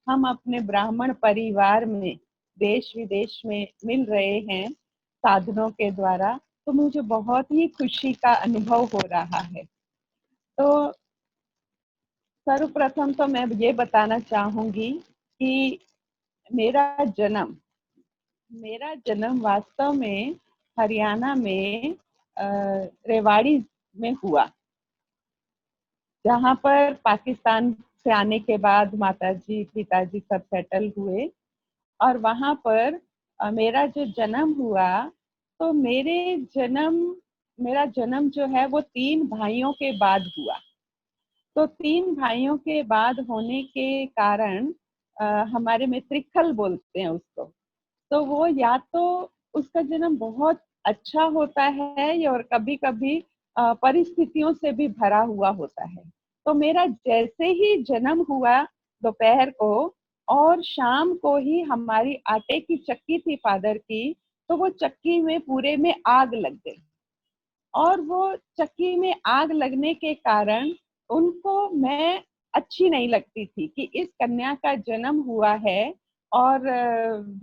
हम अपने ब्राह्मण परिवार में देश विदेश में मिल रहे हैं साधनों के द्वारा, तो मुझे बहुत ही खुशी का अनुभव हो रहा है। तो सर्वप्रथम तो मैं ये बताना चाहूंगी कि मेरा जन्म मेरा जन्म वास्तव में हरियाणा में रेवाड़ी में हुआ, जहाँ पर पाकिस्तान से आने के बाद माताजी पिताजी सब सेटल हुए। और वहाँ पर मेरा जो जन्म हुआ, तो मेरा जन्म जो है वो 3 भाइयों के बाद हुआ। तो 3 भाइयों के बाद होने के कारण हमारे में त्रिखल बोलते हैं उसको। तो वो या तो उसका जन्म बहुत अच्छा होता है और कभी कभी परिस्थितियों से भी भरा हुआ होता है। तो मेरा जैसे ही जन्म हुआ दोपहर को, और शाम को ही हमारी आटे की चक्की थी फादर की, तो वो चक्की में पूरे में आग लग गई। और वो चक्की में आग लगने के कारण उनको मैं अच्छी नहीं लगती थी कि इस कन्या का जन्म हुआ है, और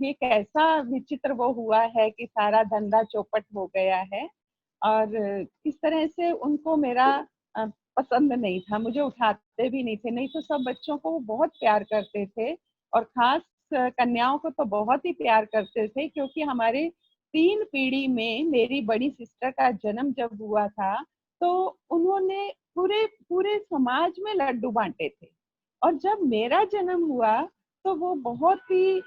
ये कैसा विचित्र वो हुआ है कि सारा धंधा चौपट हो गया है। और इस तरह से उनको मेरा पसंद नहीं था, मुझे उठाते भी नहीं थे। नहीं तो सब बच्चों को वो बहुत प्यार करते थे, और खास कन्याओं को तो बहुत ही प्यार करते थे, क्योंकि हमारे 3 पीढ़ी में मेरी बड़ी सिस्टर का जन्म जब हुआ था, तो उन्होंने पूरे पूरे समाज में लड्डू बांटे थे। और जब मेरा जन्म हुआ, तो वो बहुत ही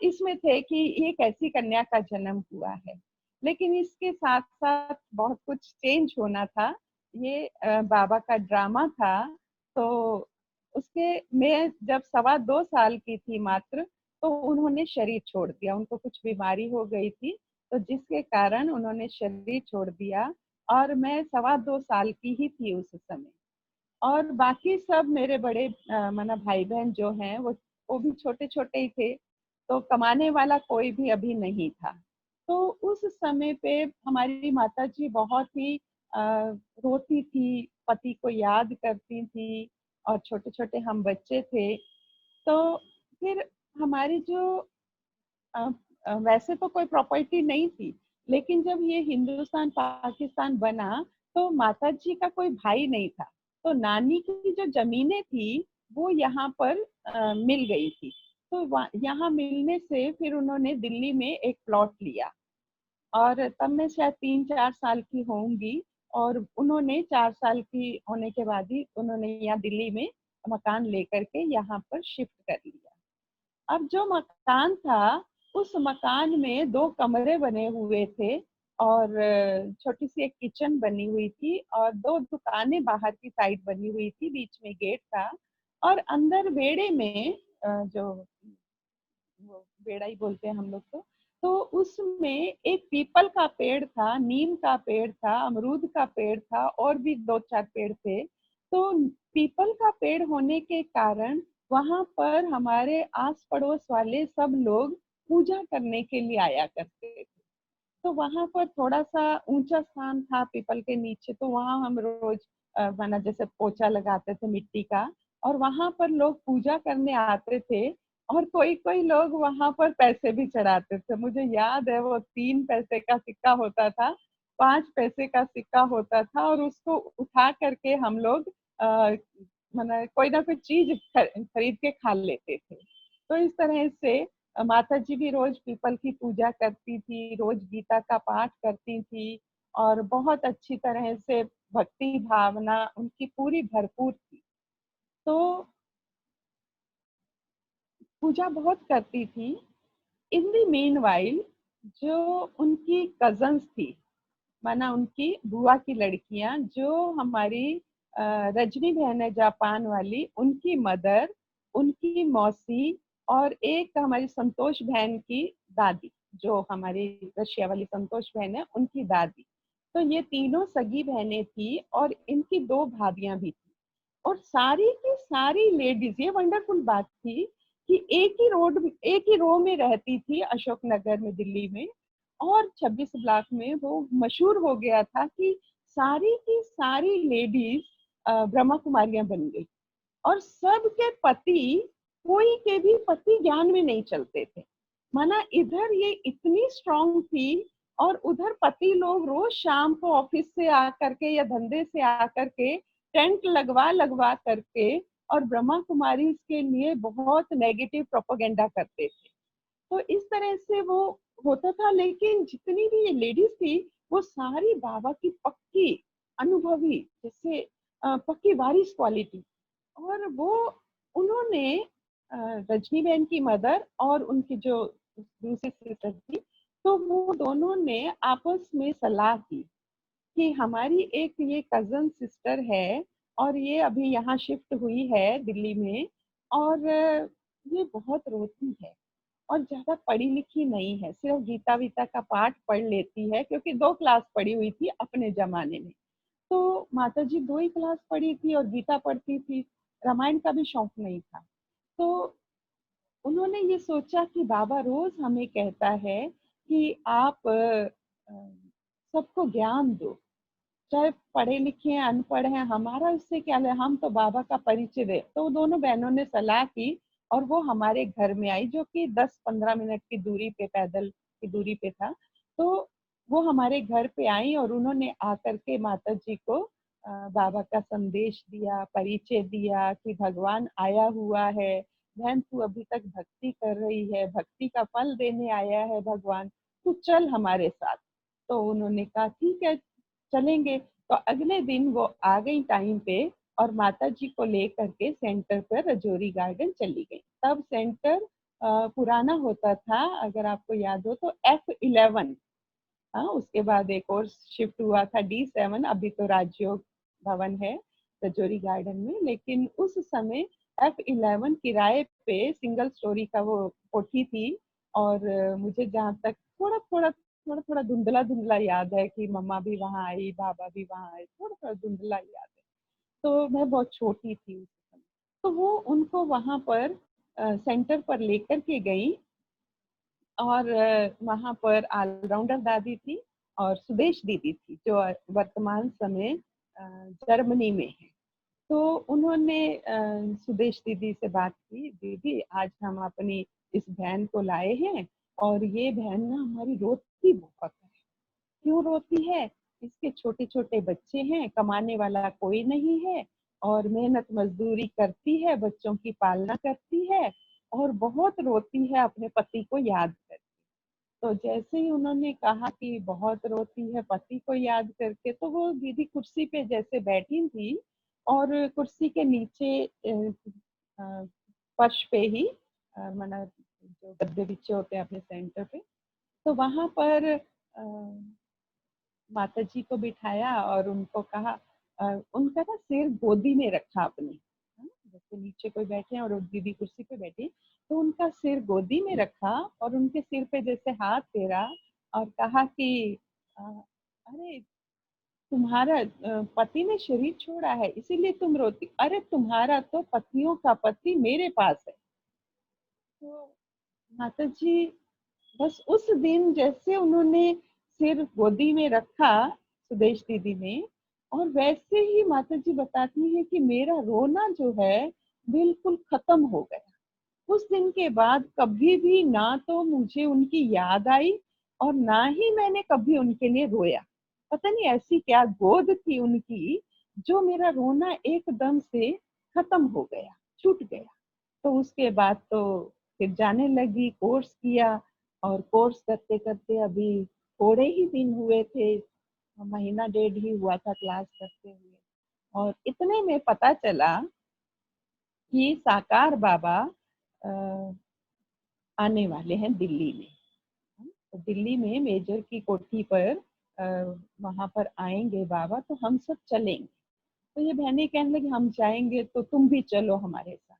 इसमें थे कि ये कैसी कन्या का जन्म हुआ है। लेकिन इसके साथ साथ बहुत कुछ चेंज होना था। ये बाबा का ड्रामा था। तो उसके मैं जब 2.25 साल की थी मात्र, तो उन्होंने शरीर छोड़ दिया। उनको कुछ बीमारी हो गई थी, तो जिसके कारण उन्होंने शरीर छोड़ दिया। और मैं 2.25 साल की ही थी उस समय। और बाकी सब मेरे बड़े माना भाई बहन जो हैं, वो भी छोटे छोटे ही थे। तो कमाने वाला कोई भी अभी नहीं था। तो उस समय पे हमारी माता जी बहुत ही रोती थी, पति को याद करती थी, और छोटे छोटे हम बच्चे थे। तो फिर हमारी जो अ, वैसे तो कोई प्रॉपर्टी नहीं थी, लेकिन जब ये हिंदुस्तान पाकिस्तान बना, तो माता जी का कोई भाई नहीं था। तो नानी की जो जमीनें थी, वो यहाँ पर मिल गई थी। तो यहाँ मिलने से फिर उन्होंने दिल्ली में एक प्लॉट लिया। और तब मैं शायद 3-4 साल की होंगी। और उन्होंने 4 साल की होने के बाद ही उन्होंने यहाँ दिल्ली में मकान लेकर के यहाँ पर शिफ्ट कर लिया। अब जो मकान था, उस मकान में 2 कमरे बने हुए थे, और छोटी सी एक किचन बनी हुई थी, और 2 दुकानें बाहर की साइड बनी हुई थी, बीच में गेट था। और अंदर बेड़े में जो वो बेड़ा ही बोलते हैं हम लोग तो उसमें एक पीपल का पेड़ था, नीम का पेड़ था, अमरूद का पेड़ था, और भी 2-4 पेड़ थे। तो पीपल का पेड़ होने के कारण वहां पर हमारे आस पड़ोस वाले सब लोग पूजा करने के लिए आया करते थे। तो वहां पर थोड़ा सा ऊंचा स्थान था पीपल के नीचे, तो वहां हम रोज माना जैसे पोछा लगाते थे मिट्टी का, और वहां पर लोग पूजा करने आते थे। और कोई कोई लोग वहां पर पैसे भी चढ़ाते थे। मुझे याद है वो 3 पैसे का सिक्का होता था, 5 पैसे का सिक्का होता था, और उसको उठा करके हम लोग माना कोई ना कोई चीज खरीद के खा लेते थे। तो इस तरह से माता जी भी रोज पीपल की पूजा करती थी, रोज गीता का पाठ करती थी, और बहुत अच्छी तरह से भक्ति भावना उनकी पूरी भरपूर थी। तो पूजा बहुत करती थी। इन द मीन वाइल, जो उनकी कजन्स थी, माना उनकी बुआ की लड़कियां, जो हमारी रजनी बहन है जापान वाली, उनकी मदर, उनकी मौसी, और एक हमारी संतोष बहन की दादी, जो हमारी रशिया वाली संतोष बहन है, उनकी दादी। तो ये तीनों सगी बहनें थी, और इनकी 2 भाभियां भी थी। और सारी की सारी लेडीज, ये वंडरफुल बात थी कि एक ही रो में रहती थी अशोक नगर में दिल्ली में। और 26 ब्लॉक में वो मशहूर हो गया था कि सारी की सारी लेडीज ब्रह्मा कुमारियां बन गई। और सबके पति कोई के भी पति ज्ञान में नहीं चलते थे। माना इधर ये इतनी स्ट्रांग थी और उधर पति लोग रोज शाम को ऑफिस से आकर के या धंधे से आकर के टेंट लगवा लगवा करके और ब्रह्मा कुमारी के लिए बहुत नेगेटिव प्रोपेगेंडा करते थे। तो इस तरह से वो होता था, लेकिन जितनी भी ये लेडीज थी वो सारी बाबा की पक्की अनुभवी, जैसे पक्की वारिस क्वालिटी। और वो उन्होंने रजनी बहन की मदर और उनकी जो दूसरी सिस्टर थी, तो वो दोनों ने आपस में सलाह की कि हमारी एक ये कजन सिस्टर है और ये अभी यहाँ शिफ्ट हुई है दिल्ली में, और ये बहुत रोती है और ज्यादा पढ़ी लिखी नहीं है, सिर्फ गीता वीता का पाठ पढ़ लेती है, क्योंकि 2 क्लास पढ़ी हुई थी अपने जमाने में। तो माता जी 2 ही क्लास पढ़ी थी और गीता पढ़ती थी, रामायण का भी शौक नहीं था। तो उन्होंने ये सोचा कि बाबा रोज हमें कहता है कि आप सबको ज्ञान दो, चाहे पढ़े लिखे हैं अनपढ़ हैं, हमारा उससे क्या है, हम तो बाबा का परिचय दे। तो दोनों बहनों ने सलाह की और वो हमारे घर में आई, जो कि 10-15 मिनट की दूरी पे, पैदल की दूरी पे था। तो वो हमारे घर पे आई और उन्होंने आकर के माता जी को बाबा का संदेश दिया, परिचय दिया कि भगवान आया हुआ है, बहन तू अभी तक भक्ति कर रही है, भक्ति का फल देने आया है भगवान, तू चल हमारे साथ। तो उन्होंने कहा ठीक है चलेंगे। तो अगले दिन वो आ गई टाइम पे और माता जी को लेकर के सेंटर पर रजौरी गार्डन चली गई। तब सेंटर पुराना होता था, अगर आपको याद हो तो F11। हाँ, उसके बाद एक और शिफ्ट हुआ था D7, अभी तो राजयोग भवन है रजौरी गार्डन में, लेकिन उस समय F11 किराए पे सिंगल स्टोरी का वो कोठी थी। और मुझे जहाँ तक थोड़ा थोड़ा धुंधला धुंधला याद है कि मम्मा भी वहाँ आई, बाबा भी वहाँ आए, थोड़ा थोड़ा धुंधला याद है। तो मैं बहुत छोटी थी उस समय। तो वो उनको वहां पर सेंटर पर लेकर के गई और वहां पर ऑलराउंडर दादी थी और सुदेश दीदी थी, जो वर्तमान समय जर्मनी में है। तो उन्होंने सुदेश दीदी से बात की, दीदी आज हम अपनी इस बहन को लाए हैं और ये बहन ना हमारी रोती बहुत है। क्यों रोती है? इसके छोटे छोटे बच्चे हैं, कमाने वाला कोई नहीं है और मेहनत मजदूरी करती है, बच्चों की पालना करती है और बहुत रोती है अपने पति को याद कर। तो जैसे ही उन्होंने कहा कि बहुत रोती है पति को याद करके, तो वो दीदी कुर्सी पे जैसे बैठी थी और कुर्सी के नीचे अ, फर्श पे ही माना जो गद्दे बिछे होते हैं अपने सेंटर पे, तो वहां पर माता जी को बिठाया और उनको कहा, उनका ना सिर गोदी में रखा अपने, हाँ, जैसे नीचे कोई बैठे हैं और दीदी कुर्सी पे बैठी, तो उनका सिर गोदी में रखा और उनके सिर पे जैसे हाथ फेरा और कहा कि अरे तुम्हारा पति ने शरीर छोड़ा है इसीलिए तुम रोती, अरे तुम्हारा तो पतियों का पति मेरे पास है। तो माता जी बस उस दिन जैसे उन्होंने सिर गोदी में रखा सुदेश दीदी ने, और वैसे ही माता जी बताती है कि मेरा रोना जो है बिल्कुल खत्म हो गया। उस दिन के बाद कभी भी ना तो मुझे उनकी याद आई और ना ही मैंने कभी उनके लिए रोया। पता नहीं ऐसी क्या गोद थी उनकी, जो मेरा रोना एकदम से खत्म हो गया, छूट गया। तो उसके बाद तो फिर जाने लगी, कोर्स किया और कोर्स करते करते अभी थोड़े ही दिन हुए थे, महीना डेढ़ ही हुआ था क्लास करते हुए, और इतने में पता चला कि साकार बाबा अ, आने वाले हैं दिल्ली में। तो दिल्ली में मेजर की कोठी पर वहां पर आएंगे बाबा, तो हम सब चलेंगे। तो ये बहनें कहने लगी हम जाएंगे तो तुम भी चलो हमारे साथ।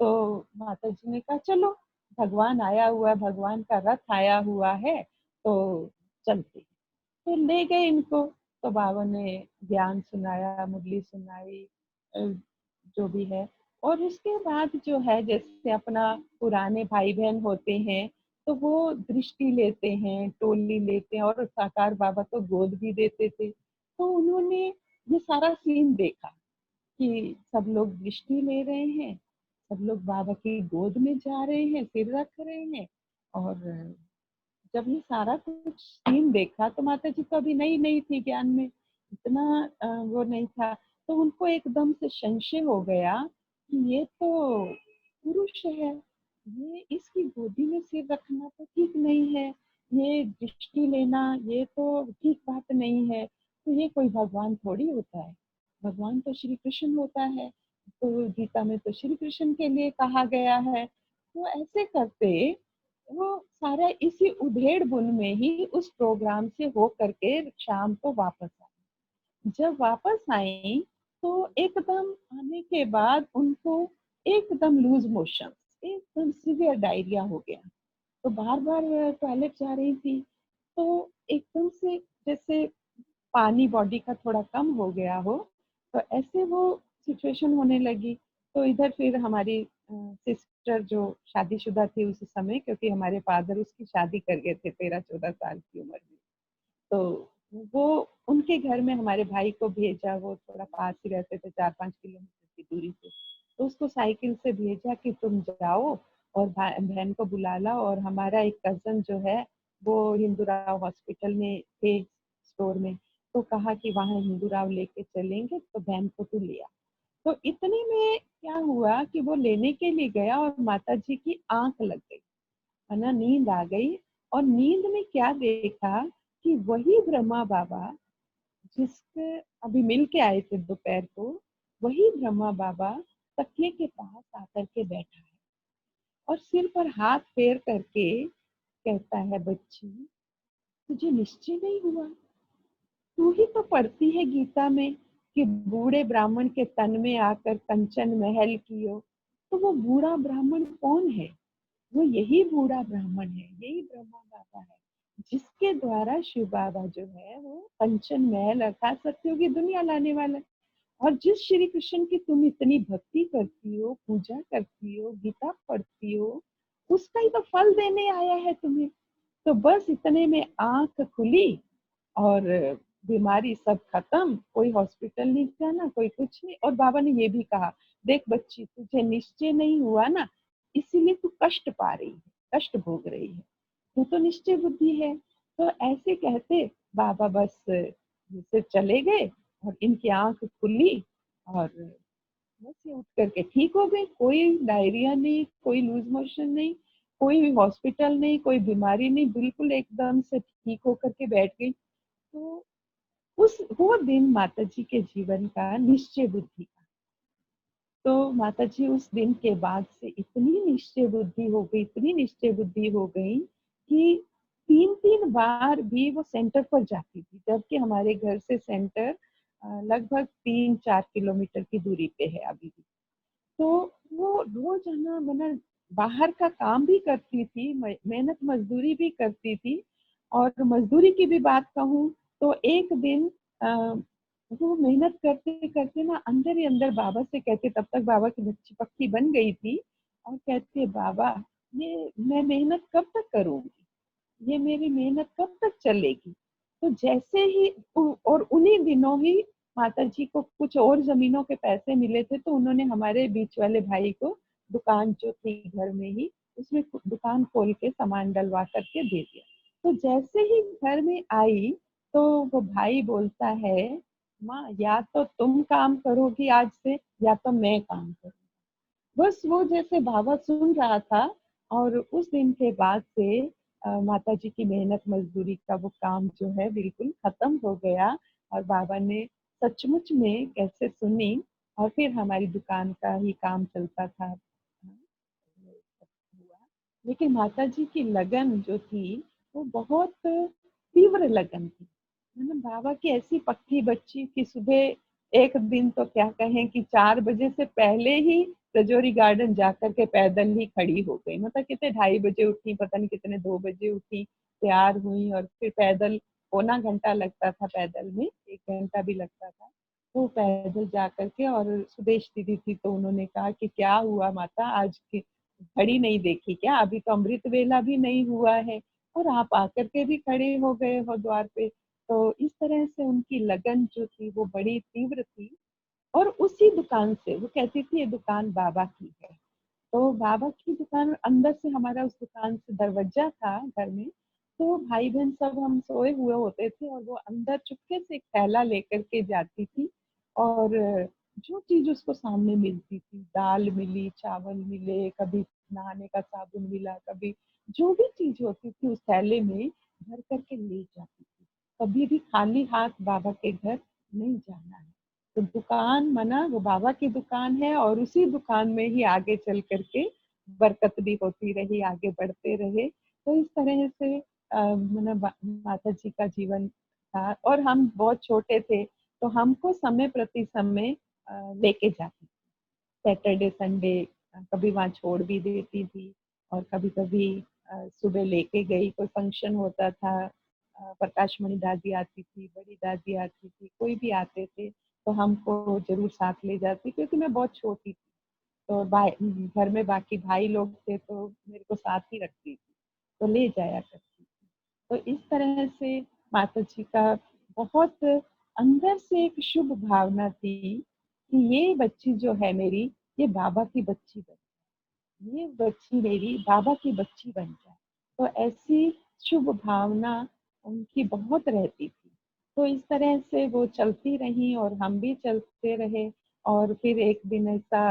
तो माता जी ने कहा चलो, भगवान आया हुआ है, भगवान का रथ आया हुआ है, तो चलते। तो ले गए इनको। तो बाबा ने ज्ञान सुनाया, मुरली सुनाई, जो भी है। और उसके बाद जो है, जैसे अपना पुराने भाई बहन होते हैं तो वो दृष्टि लेते हैं, टोली लेते हैं, और साकार बाबा तो गोद भी देते थे। तो उन्होंने ये सारा सीन देखा कि सब लोग दृष्टि ले रहे हैं, सब लोग बाबा की गोद में जा रहे हैं, सिर रख रहे हैं। और जब ये सारा कुछ सीन देखा तो माता जी तो अभी नई नई थी ज्ञान में, इतना वो नहीं था। तो उनको एकदम से संशय हो गया कि ये तो पुरुष है, ये इसकी गोदी में सिर रखना तो ठीक नहीं है, ये दृष्टि लेना ये तो ठीक बात नहीं है। तो ये कोई भगवान थोड़ी होता है, भगवान तो श्री कृष्ण होता है, तो गीता में तो श्री कृष्ण के लिए कहा गया है। तो ऐसे करते वो सारा इसी उधेड़ बुन में ही उस प्रोग्राम से हो करके शाम को वापस आई। जब वापस आई तो एकदम आने के बाद उनको एकदम लूज मोशन, एकदम सीवियर डायरिया हो गया। तो बार बार टॉयलेट जा रही थी। तो एकदम से जैसे पानी बॉडी का थोड़ा कम हो गया हो, तो ऐसे वो सिचुएशन होने लगी। तो इधर फिर हमारी सिस्टर जो शादीशुदा थी उस समय, क्योंकि हमारे फादर उसकी शादी कर गए थे 13-14 साल की उम्र में। तो वो उनके घर में हमारे भाई को भेजा, वो थोड़ा पास ही रहते थे, 4-5 किलोमीटर की दूरी पे। तो उसको साइकिल से भेजा कि तुम जाओ और बहन को बुला लाओ। और हमारा एक कजन जो है वो हिंदूराव हॉस्पिटल में थे स्टोर में, तो कहा कि वहाँ हिंदूराव लेके चलेंगे तो बहन को तू ले आ। तो इतने में क्या हुआ कि वो लेने के लिए गया और माता जी की आंख लग गई, है ना, नींद आ गई। और नींद में क्या देखा कि वही ब्रह्मा बाबा जिसके अभी मिल के आए थे दोपहर को, वही ब्रह्मा बाबा तकिए के पास आकर के बैठा है और सिर पर हाथ फेर करके कहता है, बच्ची तुझे निश्चय नहीं हुआ? तू ही तो पढ़ती है गीता में कि बूढ़े ब्राह्मण के तन में आकर कंचन महल कियो। तो वो बूढ़ा ब्राह्मण कौन है? वो यही बूढ़ा ब्राह्मण है, यही ब्रह्मा बाबा है, जिसके द्वारा शिव बाबा जो है वो कंचन महल अर्थात सत्यों की दुनिया लाने वाला है। और जिस श्री कृष्ण की तुम इतनी भक्ति करती हो, पूजा करती हो, गीता पढ़ती हो, उसका ही तो फल देने आया है तुम्हें। तो बस इतने में आंख खुली और बीमारी सब खत्म, कोई हॉस्पिटल नहीं जाना, कोई कुछ नहीं। और बाबा ने ये भी कहा, देख बच्ची तुझे निश्चय नहीं हुआ ना, इसीलिए तू कष्ट पा रही है, कष्ट भोग रही है, तू तो निश्चय बुद्धि है। तो ऐसे कहते बाबा बस जैसे चले गए और इनकी आंख खुली और बस ये उठ करके ठीक हो गए। कोई डायरिया नहीं, कोई लूज मोशन नहीं, कोई हॉस्पिटल नहीं, कोई बीमारी नहीं, बिल्कुल एकदम से ठीक होकर के बैठ गई। तो उस वो दिन माता जी के जीवन का निश्चय बुद्धि का। तो माता जी उस दिन के बाद से इतनी निश्चय बुद्धि हो गई, इतनी निश्चय बुद्धि हो गई कि 3-3 बार भी वो सेंटर पर जाती थी, जबकि हमारे घर से सेंटर लगभग 3-4 किलोमीटर की दूरी पे है अभी भी। तो वो रोजाना मना बाहर का काम भी करती थी, मेहनत मजदूरी भी करती थी। और मजदूरी की भी बात कहूँ तो एक दिन वो मेहनत करते करते ना अंदर ही अंदर बाबा से कहते, तब तक बाबा की बच्ची पक्की बन गई थी, और कहते बाबा ये मैं मेहनत कब तक करूंगी, ये मेरी मेहनत कब तक चलेगी। तो जैसे ही और उन्हीं दिनों ही माता जी को कुछ और जमीनों के पैसे मिले थे, तो उन्होंने हमारे बीच वाले भाई को दुकान जो थी घर में ही, उसमें दुकान खोल के सामान डलवा करके दे दिया। तो जैसे ही घर में आई तो वो भाई बोलता है, माँ या तो तुम काम करोगी आज से या तो मैं काम करूँ। बस वो जैसे बाबा सुन रहा था। और उस दिन के बाद से माता जी की मेहनत मजदूरी का वो काम जो है बिल्कुल खत्म हो गया। और बाबा ने सचमुच में कैसे सुनी, और फिर हमारी दुकान का ही काम चलता था। हुआ। लेकिन माता जी की लगन जो थी वो बहुत तीव्र लगन थी। मतलब बाबा की ऐसी पक्की बच्ची कि सुबह एक दिन तो क्या कहें कि 4 बजे से पहले ही रजौरी गार्डन जाकर के पैदल ही खड़ी हो गई। मतलब कितने 2:30 बजे उठी, पता नहीं कितने 2 बजे उठी, तैयार हुई और फिर पैदल पौना घंटा लगता था, पैदल में 1 घंटा भी लगता था। वो पैदल जा करके, और सुदेश दीदी थी तो उन्होंने कहा कि क्या हुआ माता, आज की घड़ी नहीं देखी क्या, अभी तो अमृत वेला भी नहीं हुआ है और आप आकर के भी खड़े हो गए हो द्वार पे। तो इस तरह से उनकी लगन जो थी वो बड़ी तीव्र थी। और उसी दुकान से वो कहती थी ये दुकान बाबा की है, तो बाबा की दुकान अंदर से, हमारा उस दुकान से दरवाजा था घर में, तो भाई बहन सब हम सोए हुए होते थे और वो अंदर चुपके से एक थैला लेकर के जाती थी, और जो चीज उसको सामने मिलती थी, दाल मिली, चावल मिले, कभी नहाने का साबुन मिला, कभी जो भी चीज होती थी उस थैले में भर करके ले जाती थी। कभी भी खाली हाथ बाबा के घर नहीं जाना है। तो दुकान मना, वो बाबा की दुकान है और उसी दुकान में ही आगे चल करके बरकत भी होती रही, आगे बढ़ते रहे। तो इस तरह से मना माता जी का जीवन था, और हम बहुत छोटे थे तो हमको समय प्रति समय लेके जाती, सैटरडे संडे कभी वहाँ छोड़ भी देती थी, और कभी कभी सुबह लेके गई, कोई फंक्शन होता था, प्रकाश मणि दादी आती थी, बड़ी दादी आती थी, कोई भी आते थे तो हमको जरूर साथ ले जाती, क्योंकि मैं बहुत छोटी थी। तो घर में बाकी भाई लोग थे तो मेरे को साथ ही रखती थी, तो ले जाया करती थी। तो इस तरह से माता जी का बहुत अंदर से एक शुभ भावना थी कि ये बच्ची जो है मेरी, ये बाबा की बच्ची बन, ये बच्ची मेरी बाबा की बच्ची बन जाए। तो ऐसी शुभ भावना उनकी बहुत रहती थी। तो इस तरह से वो चलती रही और हम भी चलते रहे। और फिर एक दिन ऐसा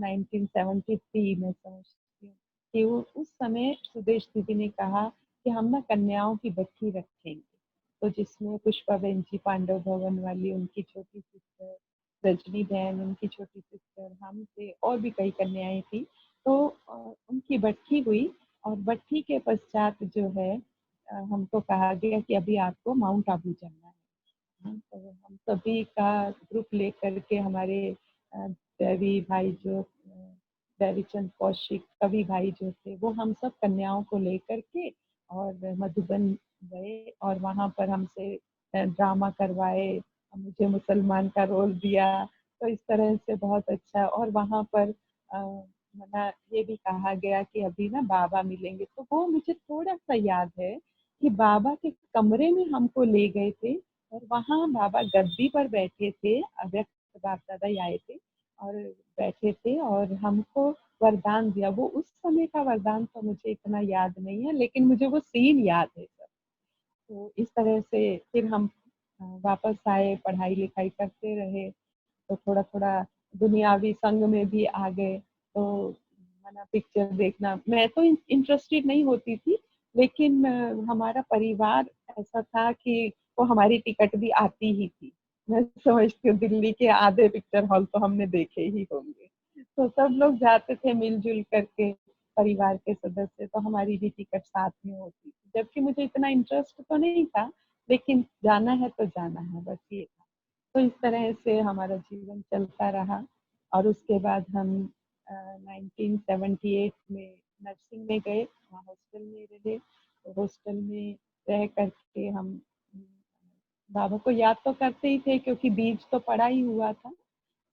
1973 में समझती हूँ कि वो उस समय सुदेश दीदी ने कहा कि हम ना कन्याओं की बच्ची रखेंगे। तो जिसमें पुष्पा बहन जी पांडव भवन वाली, उनकी छोटी सिस्टर रजनी बहन, उनकी छोटी सिस्टर, हम थे, और भी कई कन्याएं थी। तो उनकी बट्ठी हुई, और बट्ठी के पश्चात जो है हमको कहा गया कि अभी आपको माउंट आबू जाना है। तो हम सभी का ग्रुप लेकर के, हमारे देवी भाई जो देवीचंद कौशिक कवि भाई जो थे, वो हम सब कन्याओं को लेकर के और मधुबन गए, और वहाँ पर हमसे ड्रामा करवाए, मुझे मुसलमान का रोल दिया। तो इस तरह से बहुत अच्छा। और वहाँ पर मना ये भी कहा गया कि अभी ना बाबा मिलेंगे, तो वो मुझे थोड़ा सा याद है कि बाबा के कमरे में हमको ले गए थे, और वहाँ बाबा गद्दी पर बैठे थे, अव्यक्त बाप दादा ही आए थे और बैठे थे, और हमको वरदान दिया। वो उस समय का वरदान तो मुझे इतना याद नहीं है, लेकिन मुझे वो सीन याद है सब। तो इस तरह से फिर हम वापस आए, पढ़ाई लिखाई करते रहे, तो थोड़ा थोड़ा दुनियावी संग में भी आ गए। तो माना पिक्चर देखना, मैं तो इंटरेस्टेड नहीं होती थी, लेकिन हमारा परिवार ऐसा था कि वो हमारी टिकट भी आती ही थी। मैं समझती हूँ दिल्ली के आधे पिक्चर हॉल तो हमने देखे ही होंगे। तो सब लोग जाते थे मिलजुल करके, परिवार के सदस्य, तो हमारी भी टिकट साथ में होती थी, जबकि मुझे इतना इंटरेस्ट तो नहीं था, लेकिन जाना है तो जाना है, बस ये था। तो इस तरह से हमारा जीवन चलता रहा। और उसके बाद हम 1978 में नर्सिंग में गए, वहाँ हॉस्टल में रहे। तो हॉस्टल में रह करके हम बाबा को याद तो करते ही थे, क्योंकि बीज तो पड़ा ही हुआ था।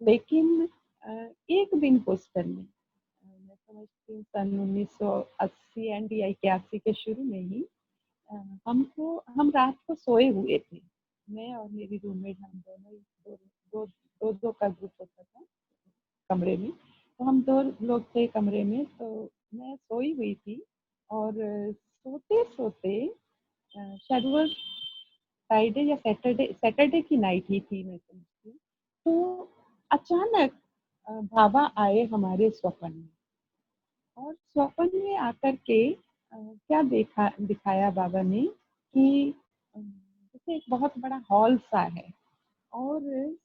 लेकिन अ, एक दिन हॉस्टल में, मैं समझती हूँ सन 1980 एंड या 81 के शुरू में ही, अ, हम रात को सोए हुए थे। मैं और मेरी रूममेट, हम दोनों ही दो दो दो का ग्रुप होता था कमरे में। तो हम दो लोग थे कमरे में, तो मैं सोई हुई थी, और सोते सोते शायद वो फ्राइडे या सैटरडे सैटरडे की नाइट ही थी, मैं समझती हूँ। तो अचानक बाबा आए हमारे स्वप्न में, और स्वप्न में आकर के क्या देखा दिखाया बाबा ने कि जैसे एक बहुत बड़ा हॉल सा है, और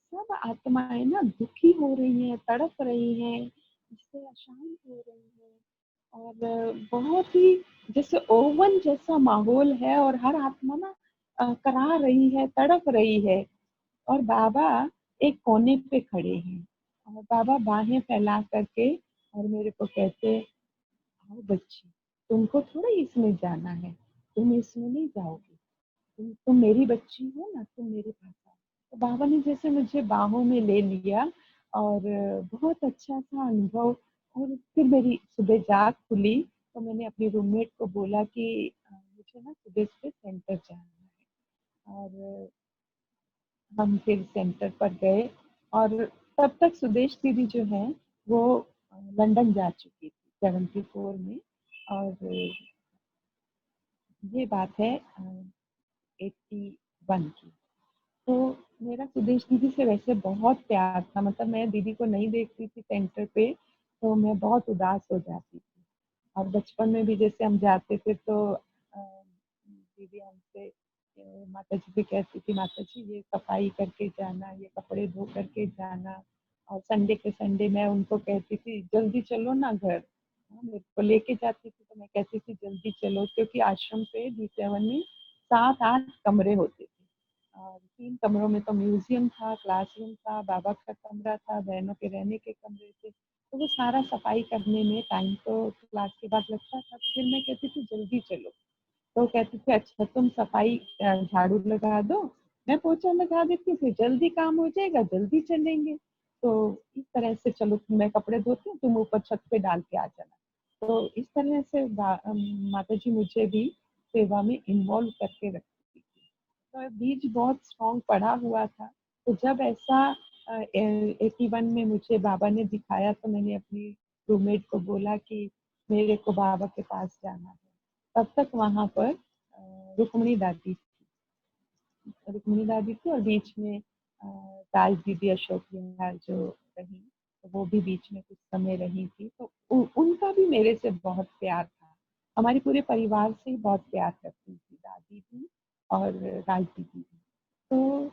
सब आत्माएं ना दुखी हो रही हैं, तड़प रही हैं, इससे अशांत हो रही हैं, और बहुत ही जैसे ओवन जैसा माहौल है, और हर आत्मा ना करा रही है, तड़प रही है। और बाबा एक कोने पे खड़े हैं, और बाबा बाहें फैला करके और मेरे को कहते, आओ बच्ची, तुमको थोड़ा इसमें जाना है, तुम इसमें नहीं जाओगी, तुम मेरी बच्ची हो ना, तुम मेरे पास आओ। तो बाबा ने जैसे मुझे बाहों में ले लिया, और बहुत अच्छा सा अनुभव। और फिर मेरी सुबह जाग खुली, तो मैंने अपनी रूममेट को बोला कि मुझे ना सुबह सुबह सेंटर जाना है। और हम फिर सेंटर पर गए, और तब तक सुदेश दीदी जो है वो लंदन जा चुकी थी 74 में। और ये बात है 81 की। तो मेरा सुदेश दीदी से वैसे बहुत प्यार था, मतलब मैं दीदी को नहीं देखती थी सेंटर पे तो मैं बहुत उदास हो जाती थी। और बचपन में भी जैसे हम जाते थे तो दीदी हमसे माता जी भी कहती थी, माता जी ये सफाई करके जाना, ये कपड़े धो करके जाना। और संडे के संडे मैं उनको कहती थी जल्दी चलो ना घर। मेरे को लेके जाती थी तो मैं कहती थी जल्दी चलो, क्योंकि आश्रम पे B7 में 7-8 कमरे होते थे। और 3 कमरों में तो म्यूजियम था, क्लासरूम था, बाबा का कमरा था, बहनों के रहने के कमरे थे। तो वो सारा सफाई करने में टाइम तो क्लास के बाद लगता था। फिर मैं कहती थी जल्दी चलो, तो कहती थी अच्छा तुम सफाई झाड़ू लगा दो, मैं पोछा लगा देती, फिर जल्दी काम हो जाएगा, जल्दी चलेंगे। तो इस तरह से चलो मैं कपड़े धोती हूँ, तुम ऊपर छत पे डाल के आ जाना। तो इस तरह से माता जी मुझे भी सेवा में इन्वॉल्व करके रखती थी। तो बीज बहुत स्ट्रॉन्ग पड़ा हुआ था। तो जब ऐसा 81 में मुझे बाबा ने दिखाया तो मैंने अपनी रूममेट को बोला कि मेरे को बाबा के पास जाना है। तब तक वहाँ पर रुक्मिणी दादी थी और बीच में राज दीदी अशोक विहार जो रही, तो वो भी बीच में कुछ समय रही थी। तो उनका भी मेरे से बहुत प्यार था। हमारे पूरे परिवार से ही बहुत प्यार करती थी दादी भी और राज दीदी भी। तो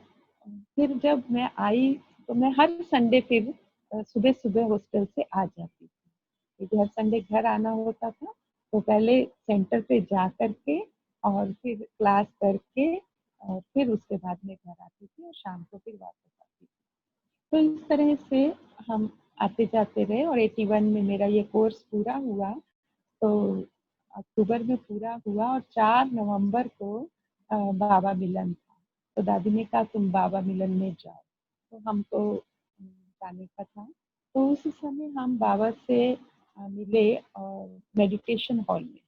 फिर जब मैं आई तो मैं हर संडे फिर सुबह सुबह हॉस्टल से आ जाती थी, क्योंकि हर संडे घर आना होता था। तो पहले सेंटर पे जा करके और फिर क्लास करके और फिर उसके बाद में घर आती थी और शाम को फिर वापस आती थी। तो इस तरह से हम आते जाते रहे और 81 में मेरा ये कोर्स पूरा हुआ। तो अक्टूबर में पूरा हुआ और 4 नवंबर को बाबा मिलन था। तो दादी ने कहा तुम बाबा मिलन में जाओ, तो हमको जाने का था। तो उस समय हम बाबा से मिले और मेडिटेशन हॉल में।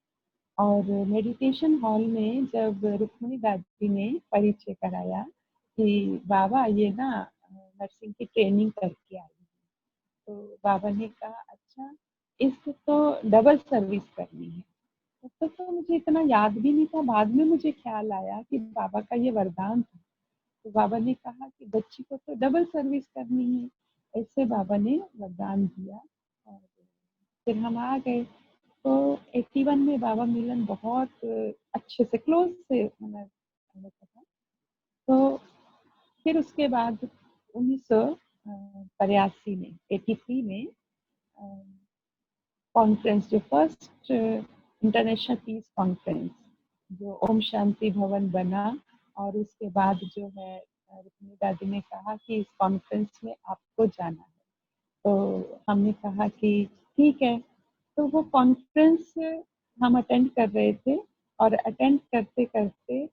और मेडिटेशन हॉल में जब रुक्मिणी दादी ने परिचय कराया कि बाबा ये ना नर्सिंग की ट्रेनिंग करके आई है, तो बाबा ने कहा अच्छा इसको तो डबल सर्विस करनी है। तब तक तो मुझे इतना याद भी नहीं था, बाद में मुझे ख्याल आया कि बाबा का ये वरदान था। तो बाबा ने कहा कि बच्ची को तो डबल सर्विस करनी है, ऐसे बाबा ने वरदान दिया। और फिर हम आ गए। तो 81 में बाबा मिलन बहुत अच्छे से क्लोज से हमें होता था। तो फिर उसके बाद 1983 में 83 में कॉन्फ्रेंस जो फर्स्ट इंटरनेशनल पीस कॉन्फ्रेंस जो ओम शांति भवन बना, और उसके बाद जो है रुक्मिणी दादी ने कहा कि इस कॉन्फ्रेंस में आपको जाना है। तो हमने कहा कि ठीक है। तो वो कॉन्फ्रेंस हम अटेंड कर रहे थे और अटेंड करते करते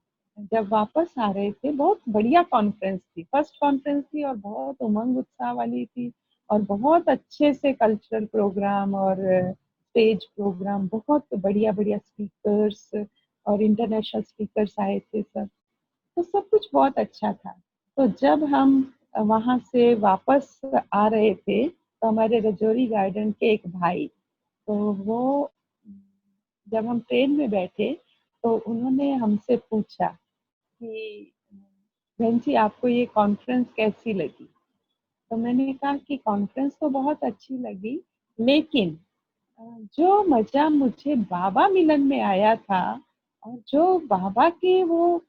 जब वापस आ रहे थे, बहुत बढ़िया कॉन्फ्रेंस थी, फर्स्ट कॉन्फ्रेंस थी और बहुत उमंग उत्साह वाली थी। और बहुत अच्छे से कल्चरल प्रोग्राम और स्टेज प्रोग्राम, बहुत बढ़िया बढ़िया स्पीकर्स और इंटरनेशनल स्पीकर्स आए थे सब। तो सब कुछ बहुत अच्छा था। तो जब हम वहाँ से वापस आ रहे थे तो हमारे रजौरी गार्डन के एक भाई, तो वो जब हम ट्रेन में बैठे तो उन्होंने हमसे पूछा कि बहन जी आपको ये कॉन्फ्रेंस कैसी लगी। तो मैंने कहा कि कॉन्फ्रेंस तो बहुत अच्छी लगी, लेकिन जो मजा मुझे बाबा मिलन में आया था और जो बाबा के वो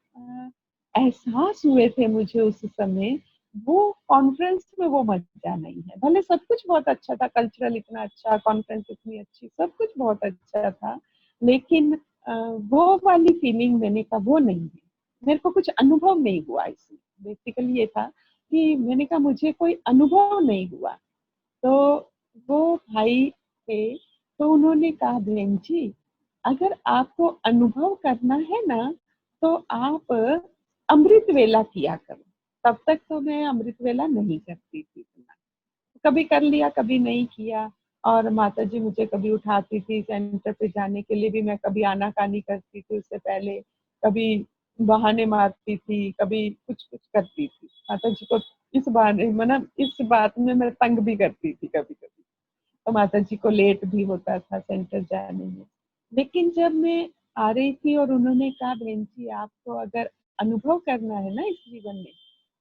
एहसास हुए थे मुझे उस समय, वो कॉन्फ्रेंस में वो मजा नहीं है। भले सब कुछ बहुत अच्छा था, कल्चरल इतना अच्छा, कॉन्फ्रेंस इतनी अच्छी, सब कुछ बहुत अच्छा था, लेकिन वो वाली फीलिंग मैंने कहा वो नहीं है। मेरे को कुछ अनुभव नहीं हुआ इसमें। बेसिकली ये था कि मैंने कहा मुझे कोई अनुभव नहीं हुआ। तो वो भाई थे, तो उन्होंने कहा बहन जी अगर आपको अनुभव करना है ना तो आप अमृत वेला किया करो। तब तक तो मैं अमृत वेला नहीं करती थी इतना, कभी कर लिया कभी नहीं किया। और माता जी मुझे कभी उठाती थी सेंटर पे जाने के लिए भी, मैं कभी आनाकानी करती थी उससे पहले, कभी बहाने मारती थी, कभी कुछ कुछ करती थी। माता जी को इस बहाने मतलब इस बात में मैं तंग भी करती थी कभी कभी। तो माता जी को लेट भी होता था सेंटर जाने में। लेकिन जब मैं आ रही थी और उन्होंने कहा, बहन जी आपको अगर अनुभव करना है ना इस जीवन में,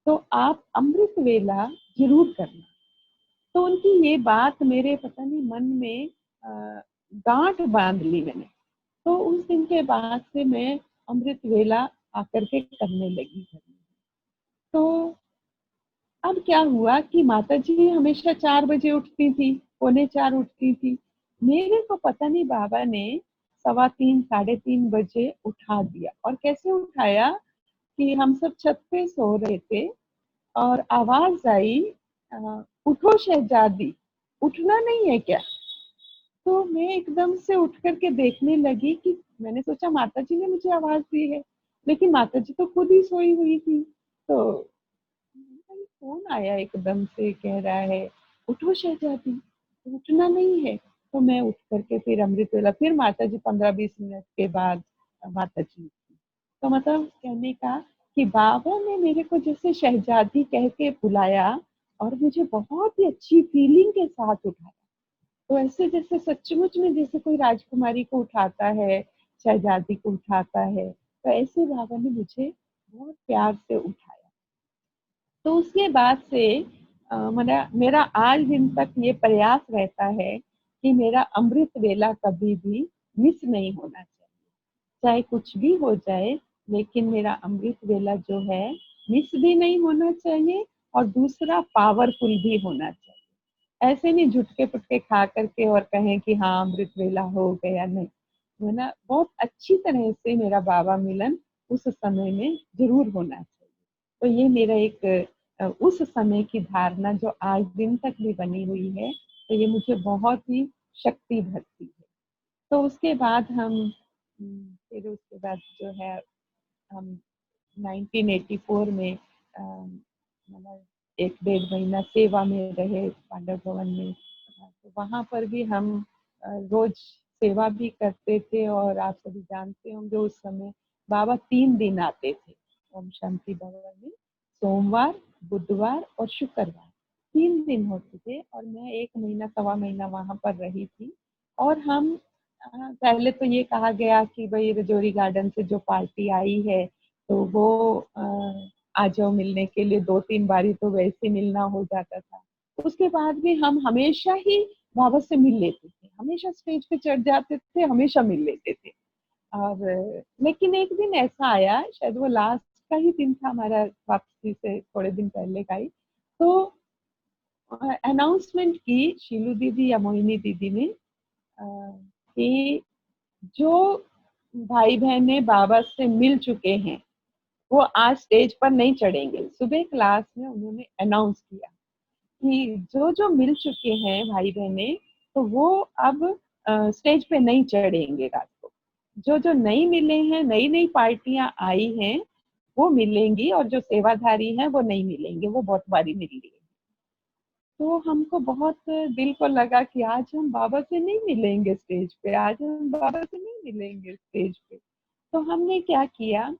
तो आप अमृत वेला जरूर करना। तो उनकी ये बात मेरे पता नहीं मन में गांठ बांध ली मैंने। तो उस दिन के बाद से मैं अमृत वेला आकर के करने लगी घर में। तो अब क्या हुआ कि माता जी हमेशा 4 बजे उठती थी, पौने 4 उठती थी। मेरे को पता नहीं बाबा ने 3:15 3:30 बजे उठा दिया। और कैसे उठाया कि हम सब छत पे सो रहे थे और आवाज आई, उठो शहजादी, उठना नहीं है क्या? तो मैं एकदम से उठ करके देखने लगी कि मैंने सोचा माता जी ने मुझे आवाज दी है, लेकिन माता जी तो खुद ही सोई हुई थी। तो फोन आया एकदम से, कह रहा है उठो शहजादी, उठना नहीं है। तो मैं उठ करके फिर अमृत वेला, फिर माता जी 15-20 मिनट के बाद माता जी उठी। तो मतलब कहने का कि बाबा ने मेरे को जैसे शहजादी कह के बुलाया और मुझे बहुत ही अच्छी फीलिंग के साथ उठाया। तो ऐसे जैसे सचमुच में जैसे कोई राजकुमारी को उठाता है, शहजादी को उठाता है, तो ऐसे बाबा ने मुझे बहुत प्यार से उठाया। तो उसके बाद से मेरा मेरा आज दिन तक ये प्रयास रहता है कि मेरा अमृत वेला कभी भी मिस नहीं होना चाहिए, चाहे कुछ भी हो जाए, लेकिन मेरा अमृत वेला जो है मिस भी नहीं होना चाहिए और दूसरा पावरफुल भी होना चाहिए। ऐसे नहीं झुटके पुटके खा करके और कहें कि हाँ अमृत वेला हो गया, नहीं। है ना, बहुत अच्छी तरह से मेरा बाबा मिलन उस समय में जरूर होना चाहिए। तो ये मेरा एक उस समय की धारणा जो आज दिन तक भी बनी हुई है, तो ये मुझे बहुत ही शक्ति भरती है। तो उसके बाद हम फिर उसके बाद जो है हम 1984 में मतलब 1-1.5 महीना सेवा में रहे पांडव भवन में। तो वहाँ पर भी हम रोज सेवा भी करते थे। और आप सभी जानते होंगे उस समय बाबा 3 दिन आते थे ओम शांति भवन में, सोमवार, बुधवार और शुक्रवार, 3 दिन होते थे। और मैं 1 महीना 1.25 महीना वहाँ पर रही थी। और हम पहले तो ये कहा गया कि भाई रजौरी गार्डन से जो पार्टी आई है तो वो आ जाओ मिलने के लिए, 2-3 बारी तो वैसे मिलना हो जाता था। तो उसके बाद भी हम हमेशा ही बाबा से मिल लेते थे, हमेशा स्टेज पे चढ़ जाते थे, हमेशा मिल लेते थे। और लेकिन एक दिन ऐसा आया, शायद वो लास्ट का ही दिन था हमारा, वापसी से थोड़े दिन पहले का ही। तो अनाउंसमेंट की शीलू दीदी या मोहिनी दीदी ने कि जो भाई बहने बाबा से मिल चुके हैं वो आज स्टेज पर नहीं चढ़ेंगे। सुबह क्लास में उन्होंने अनाउंस किया कि जो जो मिल चुके हैं भाई बहने, तो वो अब स्टेज पे नहीं चढ़ेंगे रात को। जो जो नहीं मिले हैं, नई नई पार्टियां आई हैं, वो मिलेंगी, और जो सेवाधारी हैं वो नहीं मिलेंगे, वो बहुत बारी मिल लिए। तो हमको बहुत दिल को लगा कि आज हम बाबा से नहीं मिलेंगे स्टेज पे, आज हम बाबा से नहीं मिलेंगे स्टेज पे। तो हमने क्या किया,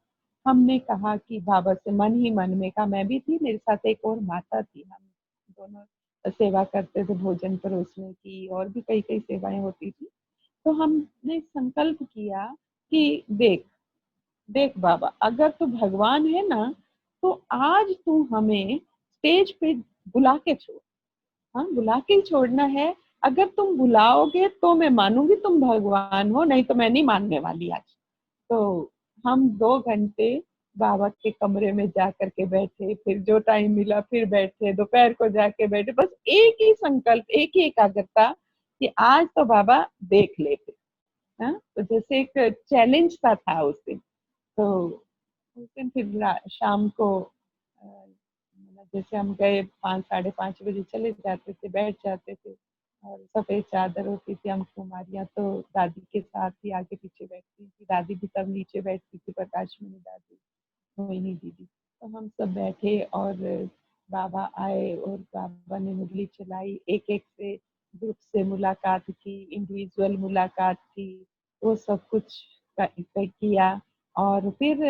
हमने कहा कि बाबा से मन ही मन में कहा, मैं भी थी, मेरे साथ एक और माता थी, हम दोनों सेवा करते थे, भोजन परोसने की और भी कई कई सेवाएं होती थी। तो हमने संकल्प किया कि देख देख बाबा, अगर तू भगवान है ना, तो आज तू हमें स्टेज पे बुला के छोड़। हाँ, बुला के ही छोड़ना है। अगर तुम बुलाओगे तो मैं मानूंगी तुम भगवान हो, नहीं तो मैं नहीं मानने वाली आज। तो हम 2 घंटे बाबा के कमरे में जा करके बैठे, फिर जो टाइम मिला फिर बैठे, दोपहर को जाके बैठे, बस एक ही संकल्प, एक ही एकाग्रता कि आज तो बाबा देख लेते। हाँ, तो जैसे एक चैलेंज सा था उस दिन। तो उस दिन फिर शाम को मतलब जैसे हम गए 5-5:30 बजे चले जाते थे, बैठ जाते थे। और सफेद चादर होती थी, हम कुमारियाँ तो दादी के साथ ही आगे पीछे बैठती थी, दादी भी तब नीचे बैठती थी, प्रकाश मणि दादी, मोहिनी दीदी। तो हम सब बैठे और बाबा आए और बाबा ने मुरली चलाई, एक एक से ग्रुप से मुलाकात की, इंडिविजुअल मुलाकात की, वो सब कुछ किया। और फिर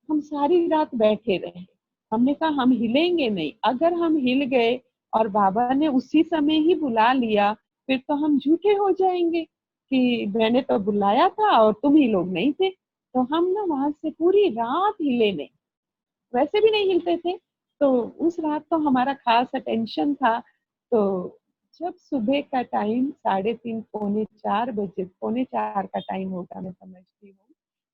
हम सारी रात बैठे रहे। हमने कहा हम हिलेंगे नहीं, अगर हम हिल गए और बाबा ने उसी समय ही बुला लिया फिर तो हम झूठे हो जाएंगे कि मैंने तो बुलाया था और तुम ही लोग नहीं थे। तो हम ना वहां से पूरी रात हिले नहीं, वैसे भी नहीं हिलते थे। तो उस रात तो हमारा खास अटेंशन था। तो जब सुबह का टाइम 3:30 पौने 4 बजे, पौने 4 का टाइम होगा मैं समझती हूँ,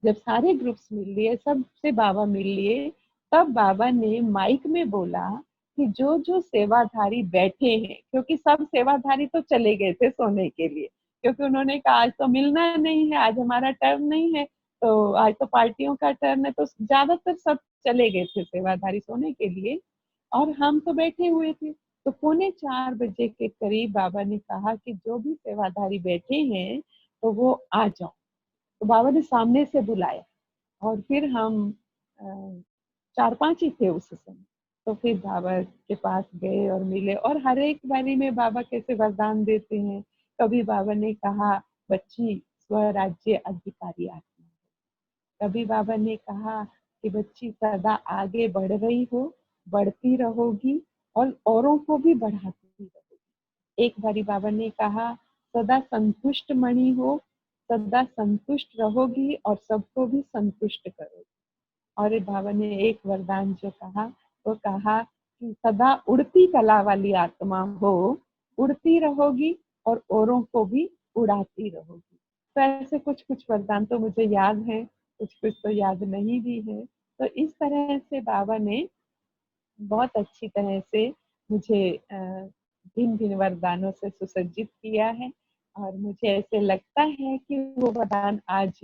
जब सारे ग्रुप्स मिल लिए, सबसे बाबा मिल लिए, तब बाबा ने माइक में बोला कि जो जो सेवाधारी बैठे हैं, क्योंकि सब सेवाधारी तो चले गए थे सोने के लिए, क्योंकि उन्होंने कहा आज तो मिलना नहीं है, आज हमारा टर्न नहीं है, तो आज तो पार्टियों का टर्न है, तो ज्यादातर सब चले गए थे सेवाधारी सोने के लिए, और हम तो बैठे हुए थे। तो पौने 4 बजे के करीब बाबा ने कहा कि जो भी सेवाधारी बैठे हैं तो वो आ जाओ। तो बाबा ने सामने से बुलाया, और फिर हम 4-5 ही थे उस समय। तो फिर बाबा के पास गए और मिले, और हर एक बारी में बाबा कैसे वरदान देते हैं। कभी बाबा ने कहा, बच्ची स्वराज्य अधिकारी आत्मा। कभी बाबा ने कहा कि बच्ची सदा आगे बढ़ रही हो, बढ़ती रहोगी और औरों को भी बढ़ाती रहोगी। एक बारी बाबा ने कहा, सदा संतुष्ट मणि हो, सदा संतुष्ट रहोगी और सबको भी संतुष्ट करोगी। और बाबा ने एक वरदान जो कहा, वो कहा कि सदा उड़ती कला वाली आत्मा हो, उड़ती रहोगी और औरों को भी उड़ाती रहोगी। तो ऐसे कुछ कुछ वरदान तो मुझे याद है, कुछ कुछ तो याद नहीं भी है। तो इस तरह से बाबा ने बहुत अच्छी तरह से मुझे भिन्न भिन्न वरदानों से सुसज्जित किया है, और मुझे ऐसे लगता है कि वो वरदान आज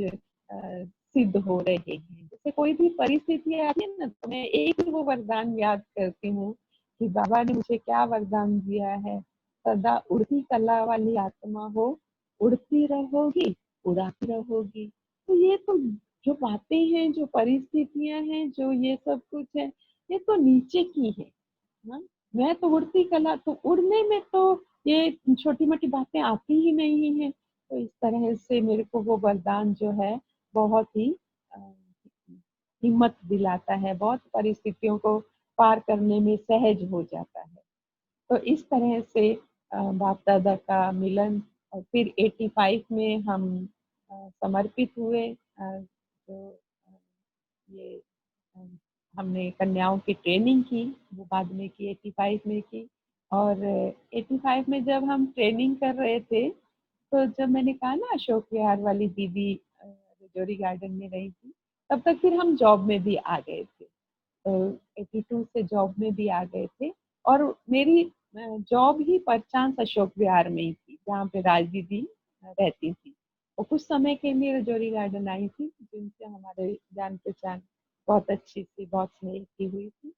सिद्ध हो रहे हैं। जैसे कोई भी परिस्थिति आती है ना, तो मैं एक ही वो वरदान याद करती हूँ कि बाबा ने मुझे क्या वरदान दिया है, सदा उड़ती कला वाली आत्मा हो, उड़ती रहोगी, उड़ाती रहोगी। तो ये तो जो बातें हैं, जो परिस्थितियां हैं, जो ये सब कुछ है, ये तो नीचे की है ना। मैं तो उड़ती कला, तो उड़ने में तो ये छोटी मोटी बातें आती ही नहीं है। तो इस तरह से मेरे को वो वरदान जो है बहुत ही अ, हिम्मत दिलाता है, बहुत परिस्थितियों को पार करने में सहज हो जाता है। तो इस तरह से बाप दादा का मिलन, और फिर 85 में हम समर्पित हुए। तो ये हमने कन्याओं की ट्रेनिंग की, वो बाद में की, 85 में की। और 85 में जब हम ट्रेनिंग कर रहे थे, तो जब मैंने कहा ना अशोक विहार वाली दीदी रजौरी गार्डन में रही थी, तब तक फिर हम जॉब में भी आ गए थे। तो 82 से जॉब में भी आ गए थे, और मेरी जॉब ही परचांस अशोक विहार में ही थी, जहाँ पे राज दीदी रहती थी। वो कुछ समय के लिए रजौरी गार्डन आई थी, जिनसे हमारे जान पहचान बहुत अच्छी थी, बहुत स्नेह की हुई थी।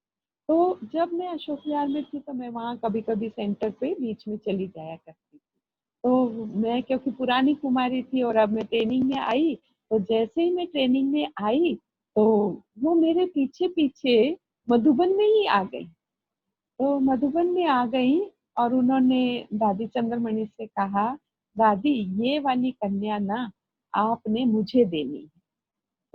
तो जब मैं अशोक विहार में थी, तो मैं वहाँ कभी कभी सेंटर पे बीच में चली जाया करती थी। तो मैं क्योंकि पुरानी कुमारी थी और अब मैं ट्रेनिंग में आई, तो जैसे ही मैं ट्रेनिंग में आई, तो वो मेरे पीछे पीछे मधुबन में ही आ गई। तो मधुबन में आ गई, और उन्होंने दादी चंद्रमणि से कहा, दादी ये वाली कन्या ना आपने मुझे देनी है।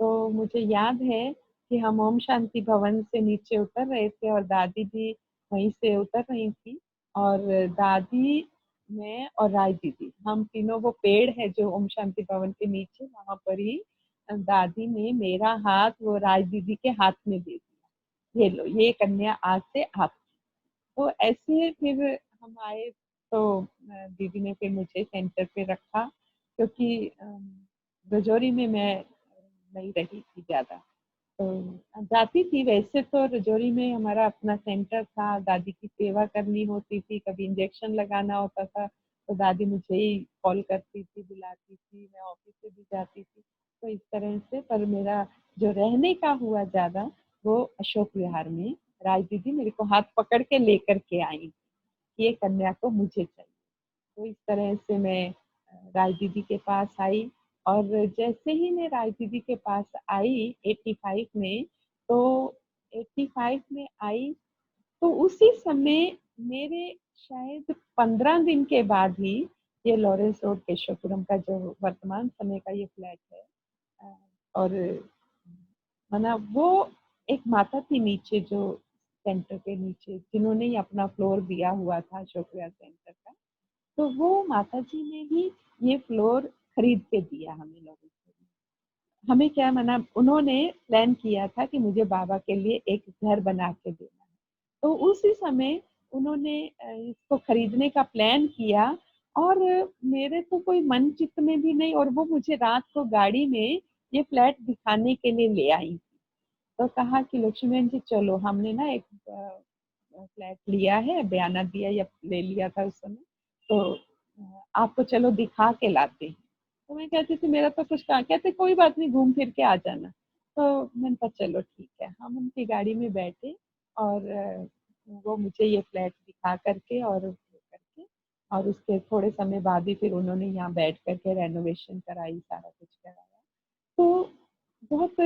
तो मुझे याद है कि हम ओम शांति भवन से नीचे उतर रहे थे, और दादी भी वहीं से उतर रही थी, और दादी, मैं और राय दीदी, हम तीनों, वो पेड़ है जो ओम शांति भवन के नीचे, वहां पर ही दादी ने मेरा हाथ वो राय दीदी के हाथ में दे दिया, ये लो, ये कन्या आज से आप। तो ऐसे फिर हम आए, तो दीदी ने फिर मुझे सेंटर पे रखा, क्योंकि रजौरी में मैं नहीं रही थी ज्यादा। तो जाती थी वैसे तो, रजौरी में हमारा अपना सेंटर था, दादी की सेवा करनी होती थी, कभी इंजेक्शन लगाना होता था तो दादी मुझे ही कॉल करती थी, बुलाती थी, मैं ऑफिस से भी जाती थी। तो इस तरह से, पर मेरा जो रहने का हुआ ज्यादा, वो अशोक विहार में राज दीदी मेरे को हाथ पकड़ के लेकर के आई, ये कन्या को मुझे चाहिए। तो इस तरह से मैं राज दीदी के पास आई, और जैसे ही मैं राज दीदी के पास आई 85 में, तो 85 में आई, तो उसी समय मेरे शायद 15 दिन के बाद ही, ये लॉरेंस रोड केशवपुरम का जो वर्तमान समय का ये फ्लैट है, और माना वो एक माता थी नीचे, जो सेंटर के नीचे, जिन्होंने ही अपना फ्लोर दिया हुआ था अशोक विहार सेंटर का। तो वो माताजी ने ही ये फ्लोर खरीद के दिया हमें लोगों को। हमें क्या मना, उन्होंने प्लान किया था कि मुझे बाबा के लिए एक घर बना के देना है। तो उसी समय उन्होंने इसको खरीदने का प्लान किया, और मेरे तो कोई मन चित्त में भी नहीं, और वो मुझे रात को गाड़ी में ये फ्लैट दिखाने के लिए ले आई। तो कहा कि लक्ष्मी बहन जी चलो, हमने ना एक फ्लैट लिया है, बयाना दिया या ले लिया था उस समय, तो आपको चलो दिखा के लाते हैं। तो मैं कहती थी मेरा तो कुछ कहा, कहते कोई बात नहीं, घूम फिर के आ जाना। तो मैंने कहा चलो ठीक है। हम उनकी गाड़ी में बैठे, और वो मुझे ये फ्लैट दिखा करके और करके, और उसके थोड़े समय बाद ही फिर उन्होंने यहाँ बैठ करके रेनोवेशन कराई, सारा कुछ कराया। तो बहुत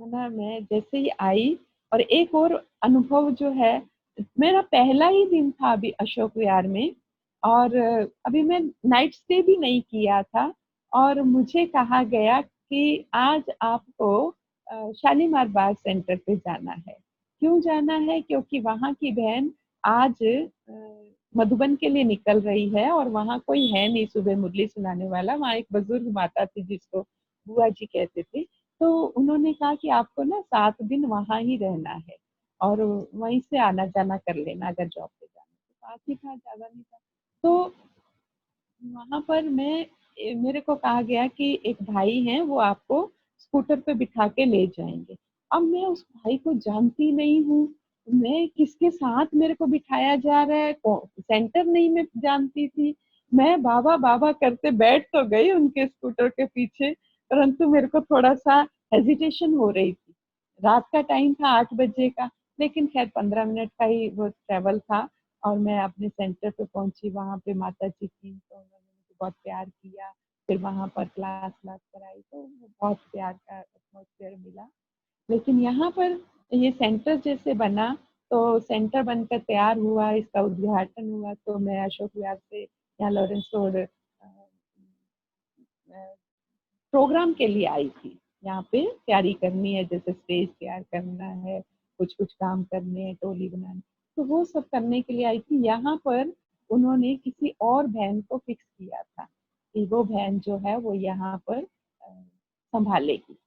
ना, मैं जैसे ही आई, और एक और अनुभव जो है, मेरा पहला ही दिन था अभी अशोक विहार में, और अभी मैं नाइट स्टे भी नहीं किया था, और मुझे कहा गया कि आज आपको शालीमार बाग सेंटर पे जाना है। क्यों जाना है? क्योंकि वहाँ की बहन आज मधुबन के लिए निकल रही है, और वहाँ कोई है नहीं सुबह मुरली सुनाने वाला। वहाँ एक बुजुर्ग माता थी जिसको बुआ जी कहते थे। तो उन्होंने कहा कि आपको ना 7 दिन वहाँ ही रहना है, और वहीं से आना जाना कर लेना अगर जॉब पे जाना। तो पास ही था, ज्यादा नहीं था। तो वहां पर मेरे को कहा गया कि एक भाई हैं, वो आपको स्कूटर पे बिठा के ले जाएंगे। अब मैं उस भाई को जानती नहीं हूँ, मैं किसके साथ मेरे को बिठाया जा रहा है, सेंटर नहीं मैं जानती थी। मैं बाबा बाबा करते बैठ तो गई उनके स्कूटर के पीछे, परंतु मेरे को थोड़ा सा हेजिटेशन हो रही थी। रात का टाइम था, 8 बजे का, लेकिन खैर 15 मिनट का ही वो ट्रेवल था। और मैं अपने सेंटर पे पहुंची, वहां पे माता जी थी, तो उन्होंने मुझे बहुत प्यार किया। फिर वहां पर क्लास क्लास कराई, तो बहुत प्यार का एटमोसफेयर मिला। लेकिन यहाँ पर ये सेंटर जैसे बना, तो सेंटर बनकर तैयार हुआ, इसका उद्घाटन हुआ, तो मैं अशोक विहार से यहाँ लॉरेंस रोड प्रोग्राम के लिए आई थी। यहाँ पे तैयारी करनी है, जैसे स्टेज तैयार करना है, कुछ कुछ काम करने हैं, टोली बनानी, तो वो सब करने के लिए आई थी। यहाँ पर उन्होंने किसी और बहन को फिक्स किया था कि वो बहन जो है वो यहाँ पर संभालेगी।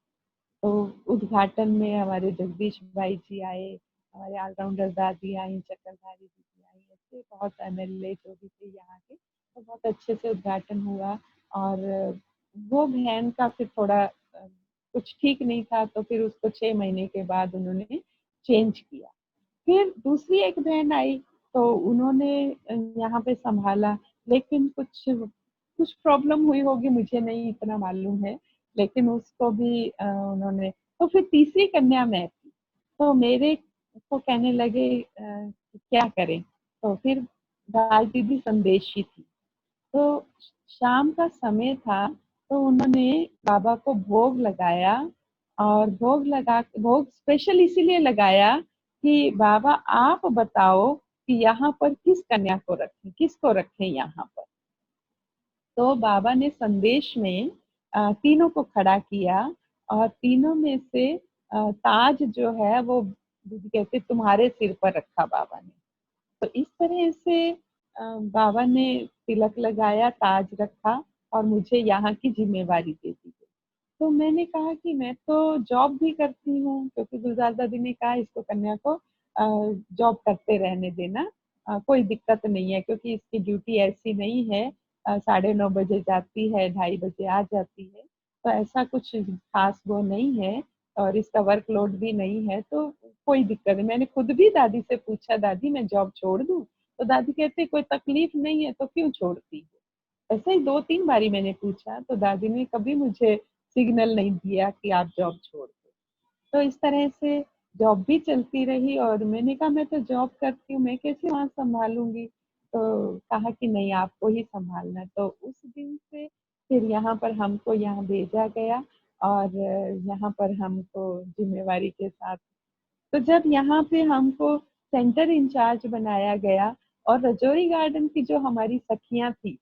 तो उद्घाटन में हमारे जगदीश भाई जी आए, हमारे ऑलराउंडर दादी आई, चक्रधारी दीदी आई, ऐसे बहुत एमएलए जो भी थे यहाँ के, तो बहुत अच्छे से उद्घाटन हुआ। और वो बहन का फिर थोड़ा कुछ ठीक नहीं था, तो फिर उसको 6 महीने के बाद उन्होंने चेंज किया। फिर दूसरी एक बहन आई, तो उन्होंने यहाँ पे संभाला, लेकिन कुछ कुछ प्रॉब्लम हुई होगी, मुझे नहीं इतना मालूम है, लेकिन उसको भी उन्होंने, तो फिर तीसरी कन्या मैं थी। तो मेरे को कहने लगे कि क्या करें, तो फिर दाई दीदी संदेशी थी। तो शाम का समय था, तो उन्होंने बाबा को भोग लगाया, और भोग स्पेशल इसीलिए लगाया कि बाबा आप बताओ कि यहाँ पर किस कन्या को रखें, किसको रखें यहाँ पर। तो बाबा ने संदेश में तीनों को खड़ा किया, और तीनों में से ताज जो है वो दीदी कहते तुम्हारे सिर पर रखा बाबा ने। तो इस तरह से बाबा ने तिलक लगाया, ताज रखा, और मुझे यहाँ की जिम्मेवारी दे दी गई। तो मैंने कहा कि मैं तो जॉब भी करती हूँ, क्योंकि गुलजार दादी ने कहा इसको, कन्या को जॉब करते रहने देना, कोई दिक्कत नहीं है, क्योंकि इसकी ड्यूटी ऐसी नहीं है 9:30 बजे जाती है, 2:30 बजे आ जाती है, तो ऐसा कुछ खास वो नहीं है, और इसका वर्कलोड भी नहीं है, तो कोई दिक्कत नहीं। मैंने खुद भी दादी से पूछा, दादी मैं जॉब छोड़ दूँ? तो दादी कहते कोई तकलीफ नहीं है तो क्यों छोड़ती हो। ऐसे ही 2-3 बारी मैंने पूछा, तो दादी ने कभी मुझे सिग्नल नहीं दिया कि आप जॉब छोड़ दो। तो इस तरह से जॉब भी चलती रही, और मैंने कहा मैं तो जॉब करती हूँ, मैं कैसे वहाँ संभालूंगी। तो कहा कि नहीं, आपको ही संभालना है। तो उस दिन से फिर यहाँ पर हमको यहाँ भेजा गया, और यहाँ पर हमको जिम्मेवारी के साथ, तो जब यहाँ पे हमको सेंटर इंचार्ज बनाया गया, और रजौरी गार्डन की जो हमारी सखियां थी,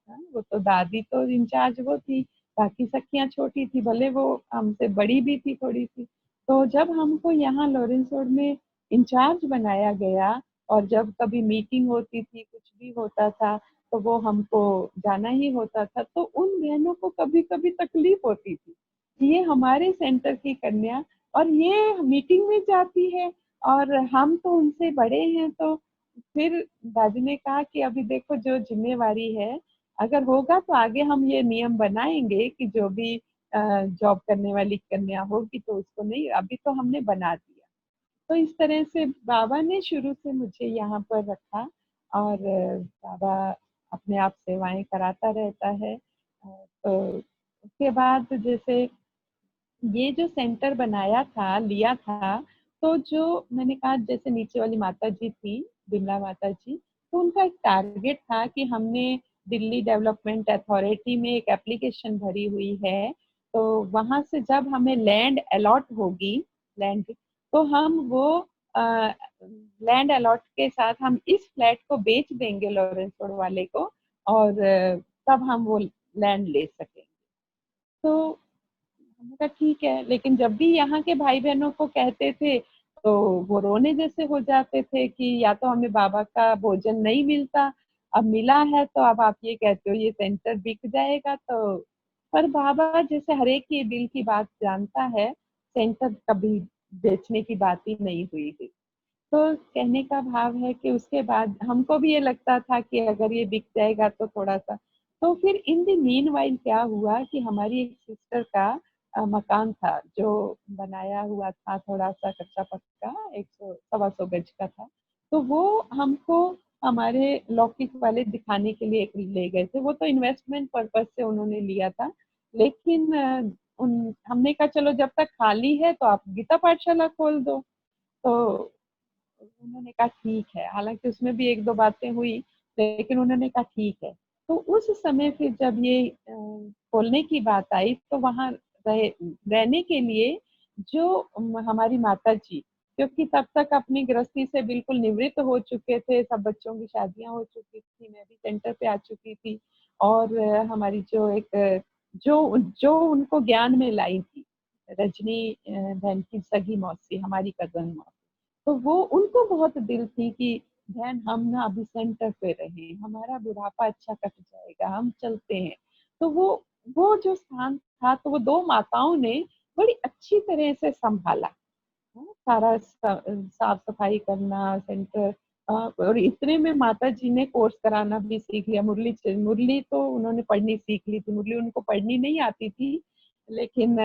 वो तो दादी तो इंचार्ज वो थी, बाकी सखियां छोटी थी, भले वो हमसे बड़ी भी थी थोड़ी सी। तो जब हमको यहाँ लॉरेंस रोड में इंचार्ज बनाया गया, और जब कभी मीटिंग होती थी, कुछ भी होता था, तो वो हमको जाना ही होता था। तो उन बहनों को कभी कभी तकलीफ होती थी कि ये हमारे सेंटर की कन्या और ये मीटिंग में जाती है और हम तो उनसे बड़े हैं। तो फिर दादी ने कहा कि अभी देखो जो जिम्मेवारी है, अगर होगा तो आगे हम ये नियम बनाएंगे कि जो भी जॉब करने वाली कन्या होगी तो उसको नहीं, अभी तो हमने बना दिया। तो इस तरह से बाबा ने शुरू से मुझे यहाँ पर रखा और बाबा अपने आप सेवाएं कराता रहता है। तो उसके बाद जैसे ये जो सेंटर बनाया था, लिया था, तो जो मैंने कहा जैसे नीचे वाली माता जी थी, बिमला माता जी, तो उनका एक टारगेट था कि हमने दिल्ली डेवलपमेंट अथॉरिटी में एक एप्लीकेशन भरी हुई है। तो वहां से जब हमें लैंड अलॉट होगी, लैंड, तो हम वो लैंड अलॉट के साथ हम इस फ्लैट को बेच देंगे लॉरेंस रोड वाले को, और तब हम वो लैंड ले सकेंगे। तो हमने कहा ठीक है, लेकिन जब भी यहाँ के भाई बहनों को कहते थे तो वो रोने जैसे हो जाते थे कि या तो हमें बाबा का भोजन नहीं मिलता, अब मिला है तो अब आप ये कहते हो ये सेंटर बिक जाएगा। तो पर बाबा जैसे हर एक की दिल की बात जानता है, सेंटर कभी बेचने की बात ही नहीं हुई थी। तो कहने का भाव है कि उसके बाद हमको भी ये लगता था कि अगर ये बिक जाएगा तो थोड़ा सा। तो फिर इन द मीनवाइल क्या हुआ कि हमारी एक सिस्टर का मकान था जो बनाया हुआ था, थोड़ा सा कच्चा पक्का, 100 सवा 100 गज का था। तो वो हमको हमारे लौकिक वाले दिखाने के लिए ले गए थे। वो तो इन्वेस्टमेंट पर्पज से उन्होंने लिया था, लेकिन उन हमने कहा चलो जब तक खाली है तो आप गीता पाठशाला खोल दो। तो उन्होंने कहा ठीक है, हालांकि उसमें भी एक दो बातें हुई, लेकिन उन्होंने कहा ठीक है। तो उस समय फिर जब ये खोलने की बात आई तो वहां रहने के लिए जो हमारी माता जी, क्योंकि तब तक अपनी गृहस्थी से बिल्कुल निवृत्त हो चुके थे, सब बच्चों की शादियां हो चुकी थी, मैं भी सेंटर पे आ चुकी थी, और हमारी जो एक जो जो उनको ज्ञान में लाई थी, रजनी बहन की सगी मौसी, हमारी कजन मौसी, तो वो उनको बहुत दिल थी कि बहन हम ना अभी सेंटर पे रहे, हमारा बुढ़ापा अच्छा कट जाएगा, हम चलते हैं। तो वो जो स्थान था, तो वो दो माताओं ने बड़ी अच्छी तरह से संभाला। सारा साफ सफाई करना सेंटर, और इतने में माता जी ने कोर्स कराना भी सीख लिया। मुरली मुरली तो उन्होंने पढ़नी सीख ली थी, मुरली उनको पढ़नी नहीं आती थी, लेकिन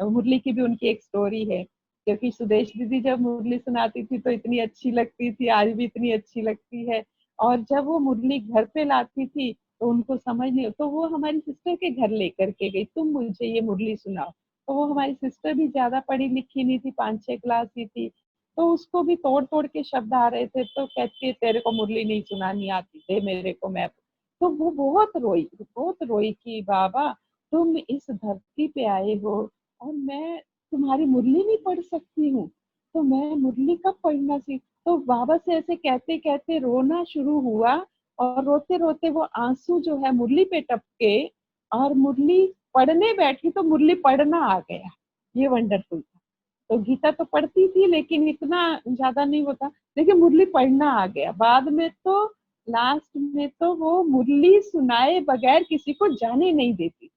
मुरली की भी उनकी एक स्टोरी है, क्योंकि सुदेश दीदी जब मुरली सुनाती थी तो इतनी अच्छी लगती थी, आज भी इतनी अच्छी लगती है। और जब वो मुरली घर पे लाती थी तो उनको समझ नहीं, तो वो हमारी सिस्टर के घर लेकर के गई, तुम मुझे ये मुरली सुनाओ। तो वो हमारी सिस्टर भी ज्यादा पढ़ी लिखी नहीं थी, 5-6 क्लास ही थी, तो उसको भी तोड़ तोड़ के शब्द आ रहे थे, तो कहती है तेरे को मुरली नहीं सुनानी आती, दे मेरे को मैं। तो वो बहुत रोई कि बाबा तुम इस धरती पे आए हो और मैं तुम्हारी मुरली नहीं पढ़ सकती हूँ, तो मैं मुरली कब पढ़ना सीख। तो बाबा से ऐसे कहते कहते रोना शुरू हुआ, और रोते रोते वो आंसू जो है मुरली पे टपके, और मुरली पढ़ने बैठी तो मुरली पढ़ना आ गया। ये वंडरफुल था। तो गीता तो पढ़ती थी लेकिन इतना ज्यादा नहीं होता, लेकिन मुरली पढ़ना आ गया। बाद में तो लास्ट में तो वो मुरली सुनाए बगैर किसी को जाने नहीं देती,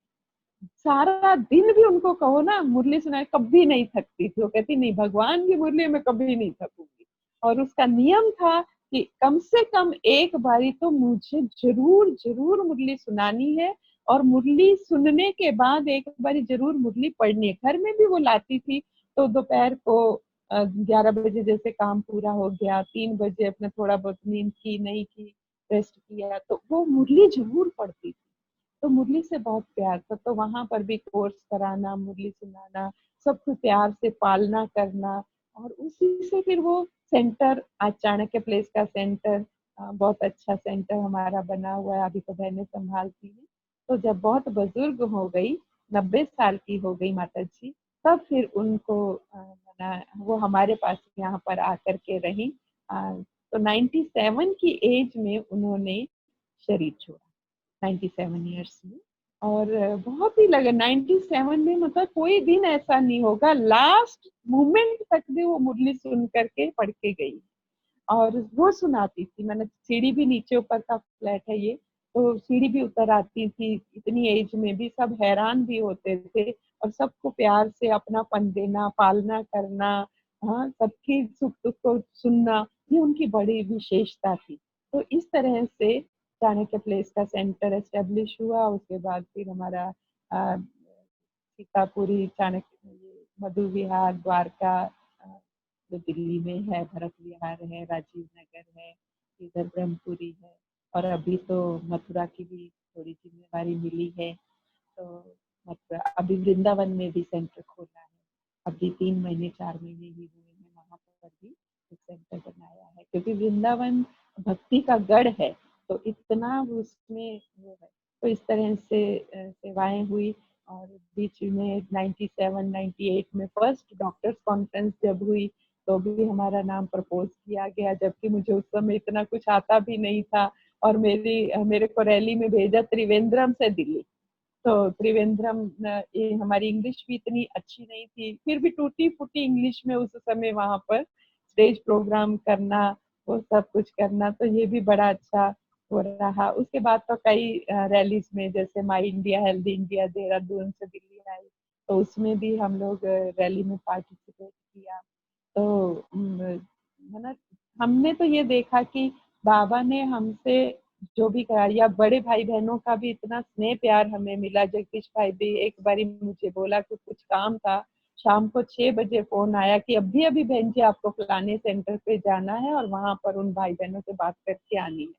सारा दिन भी उनको कहो ना मुरली सुनाए कभी नहीं थकती थी। वो कहती नहीं, भगवान की मुरली में कभी नहीं थकूंगी। और उसका नियम था कि कम से कम एक बारी तो मुझे जरूर जरूर मुरली सुनानी है, और मुरली सुनने के बाद एक बारी जरूर मुरली पढ़नी है। घर में भी वो लाती थी, तो दोपहर को 11 बजे जैसे काम पूरा हो गया, 3 बजे अपने थोड़ा बहुत नींद की नहीं की, रेस्ट किया, तो वो मुरली जरूर पढ़ती थी। तो मुरली से बहुत प्यार था, तो वहां पर भी कोर्स कराना, मुरली सुनाना, सबको प्यार से पालना करना, और उसी से फिर वो सेंटर, आज चाणक्य प्लेस का सेंटर, बहुत अच्छा सेंटर हमारा बना हुआ है, अभी तो बहनें संभालती हैं। तो जब बहुत बुजुर्ग हो गई, 90 साल की हो गई माता जी, तब फिर उनको बना, वो हमारे पास यहाँ पर आकर के रही। तो 97 की एज में उन्होंने शरीर छोड़ा, 97 ईयर्स में। और बहुत ही लगा 97 में, मतलब कोई दिन ऐसा नहीं होगा, लास्ट मोमेंट तक भी वो मुरली सुन करके पढ़ के गई। और वो सुनाती थी, मैंने सीढ़ी भी नीचे ऊपर का फ्लैट है ये, तो सीढ़ी भी उतर आती थी, इतनी एज में भी सब हैरान भी होते थे और सबको प्यार से अपनापन देना, पालना करना, हाँ, सबकी सुख दुख को सुनना, ये उनकी बड़ी विशेषता थी। तो इस तरह से चाणक्य प्लेस का सेंटर एस्टेब्लिश हुआ। उसके बाद फिर हमारा सीतापुरी, चाणक्य, मधु विहार, द्वारका, जो दिल्ली में है, भरत विहार है, राजीव नगर है, इधर ब्रह्मपुरी है, और अभी तो मथुरा की भी थोड़ी जिम्मेवारी मिली है। तो मथुरा, अभी वृंदावन में भी सेंटर खोला है। अभी 3 महीने 4 महीने ही हुए हैं, वहाँ पर भी एक सेंटर बनाया है, क्योंकि वृंदावन भक्ति का गढ़ है, तो इतना उसमें वो है। तो इस तरह से सेवाएं हुई। और बीच में 97-98 में फर्स्ट डॉक्टर्स कॉन्फ्रेंस जब हुई, तो भी हमारा नाम प्रपोज किया गया, जबकि मुझे उस समय इतना कुछ आता भी नहीं था। और मेरे को रैली में भेजा त्रिवेंद्रम से दिल्ली। तो त्रिवेंद्रम, ये हमारी इंग्लिश भी इतनी अच्छी नहीं थी, फिर भी टूटी फूटी इंग्लिश में उस समय वहां पर स्टेज प्रोग्राम करना, वो सब कुछ करना, तो ये भी बड़ा अच्छा हो रहा। उसके बाद तो कई रैलीज में, जैसे माई इंडिया हेल्दी इंडिया देहरादून से दिल्ली आई, तो उसमें भी हम लोग रैली में पार्टिसिपेट किया। तो है ना, हमने तो ये देखा कि बाबा ने हमसे जो भी करा, या बड़े भाई बहनों का भी इतना स्नेह प्यार हमें मिला। जगदीश भाई भी एक बारी मुझे बोला कि कुछ काम था, शाम को 6 बजे फोन आया कि अभी अभी बहन जी आपको फलाने सेंटर पे जाना है और वहां पर उन भाई बहनों से बात करके आनी है।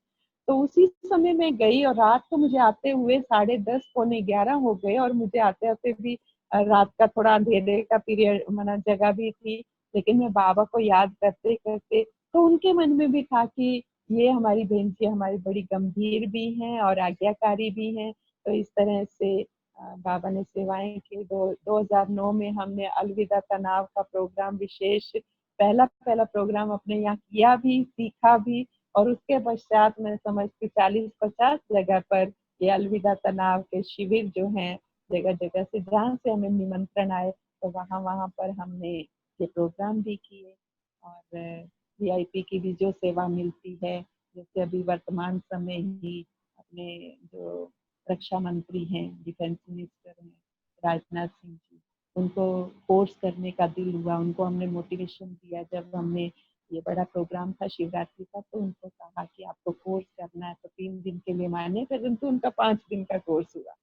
तो उसी समय मैं गई, और रात को मुझे आते हुए 10:30 पौने 11 हो गए, और मुझे आते आते भी रात का थोड़ा अंधेरे का पीरियड, माना जगह भी थी, लेकिन मैं बाबा को याद करते करते, तो उनके मन में भी था कि ये हमारी बहन जी हमारी बड़ी गंभीर भी हैं और आज्ञाकारी भी हैं। तो इस तरह से बाबा ने सेवाएं की। 2009 में हमने अलविदा तनाव का प्रोग्राम, विशेष पहला पहला प्रोग्राम अपने यहाँ किया भी, सीखा भी। और उसके पश्चात मैं समझती 40-50 जगह पर ये अलविदा तनाव के शिविर जो हैं, जगह जगह से जहाँ से हमें निमंत्रण आए, तो वहाँ वहाँ पर हमने ये प्रोग्राम भी किए। और वीआईपी की भी जो सेवा मिलती है, जैसे अभी वर्तमान समय ही अपने जो रक्षा मंत्री हैं, डिफेंस मिनिस्टर हैं, राजनाथ सिंह जी, उनको कोर्स करने का दिल हुआ। उनको हमने मोटिवेशन दिया, जब हमने ये बड़ा प्रोग्राम था शिवरात्रि का, तो उनको कहा कि आपको कोर्स करना है, तो 3 दिन के लिए माने, परंतु उनका 5 दिन का कोर्स हुआ।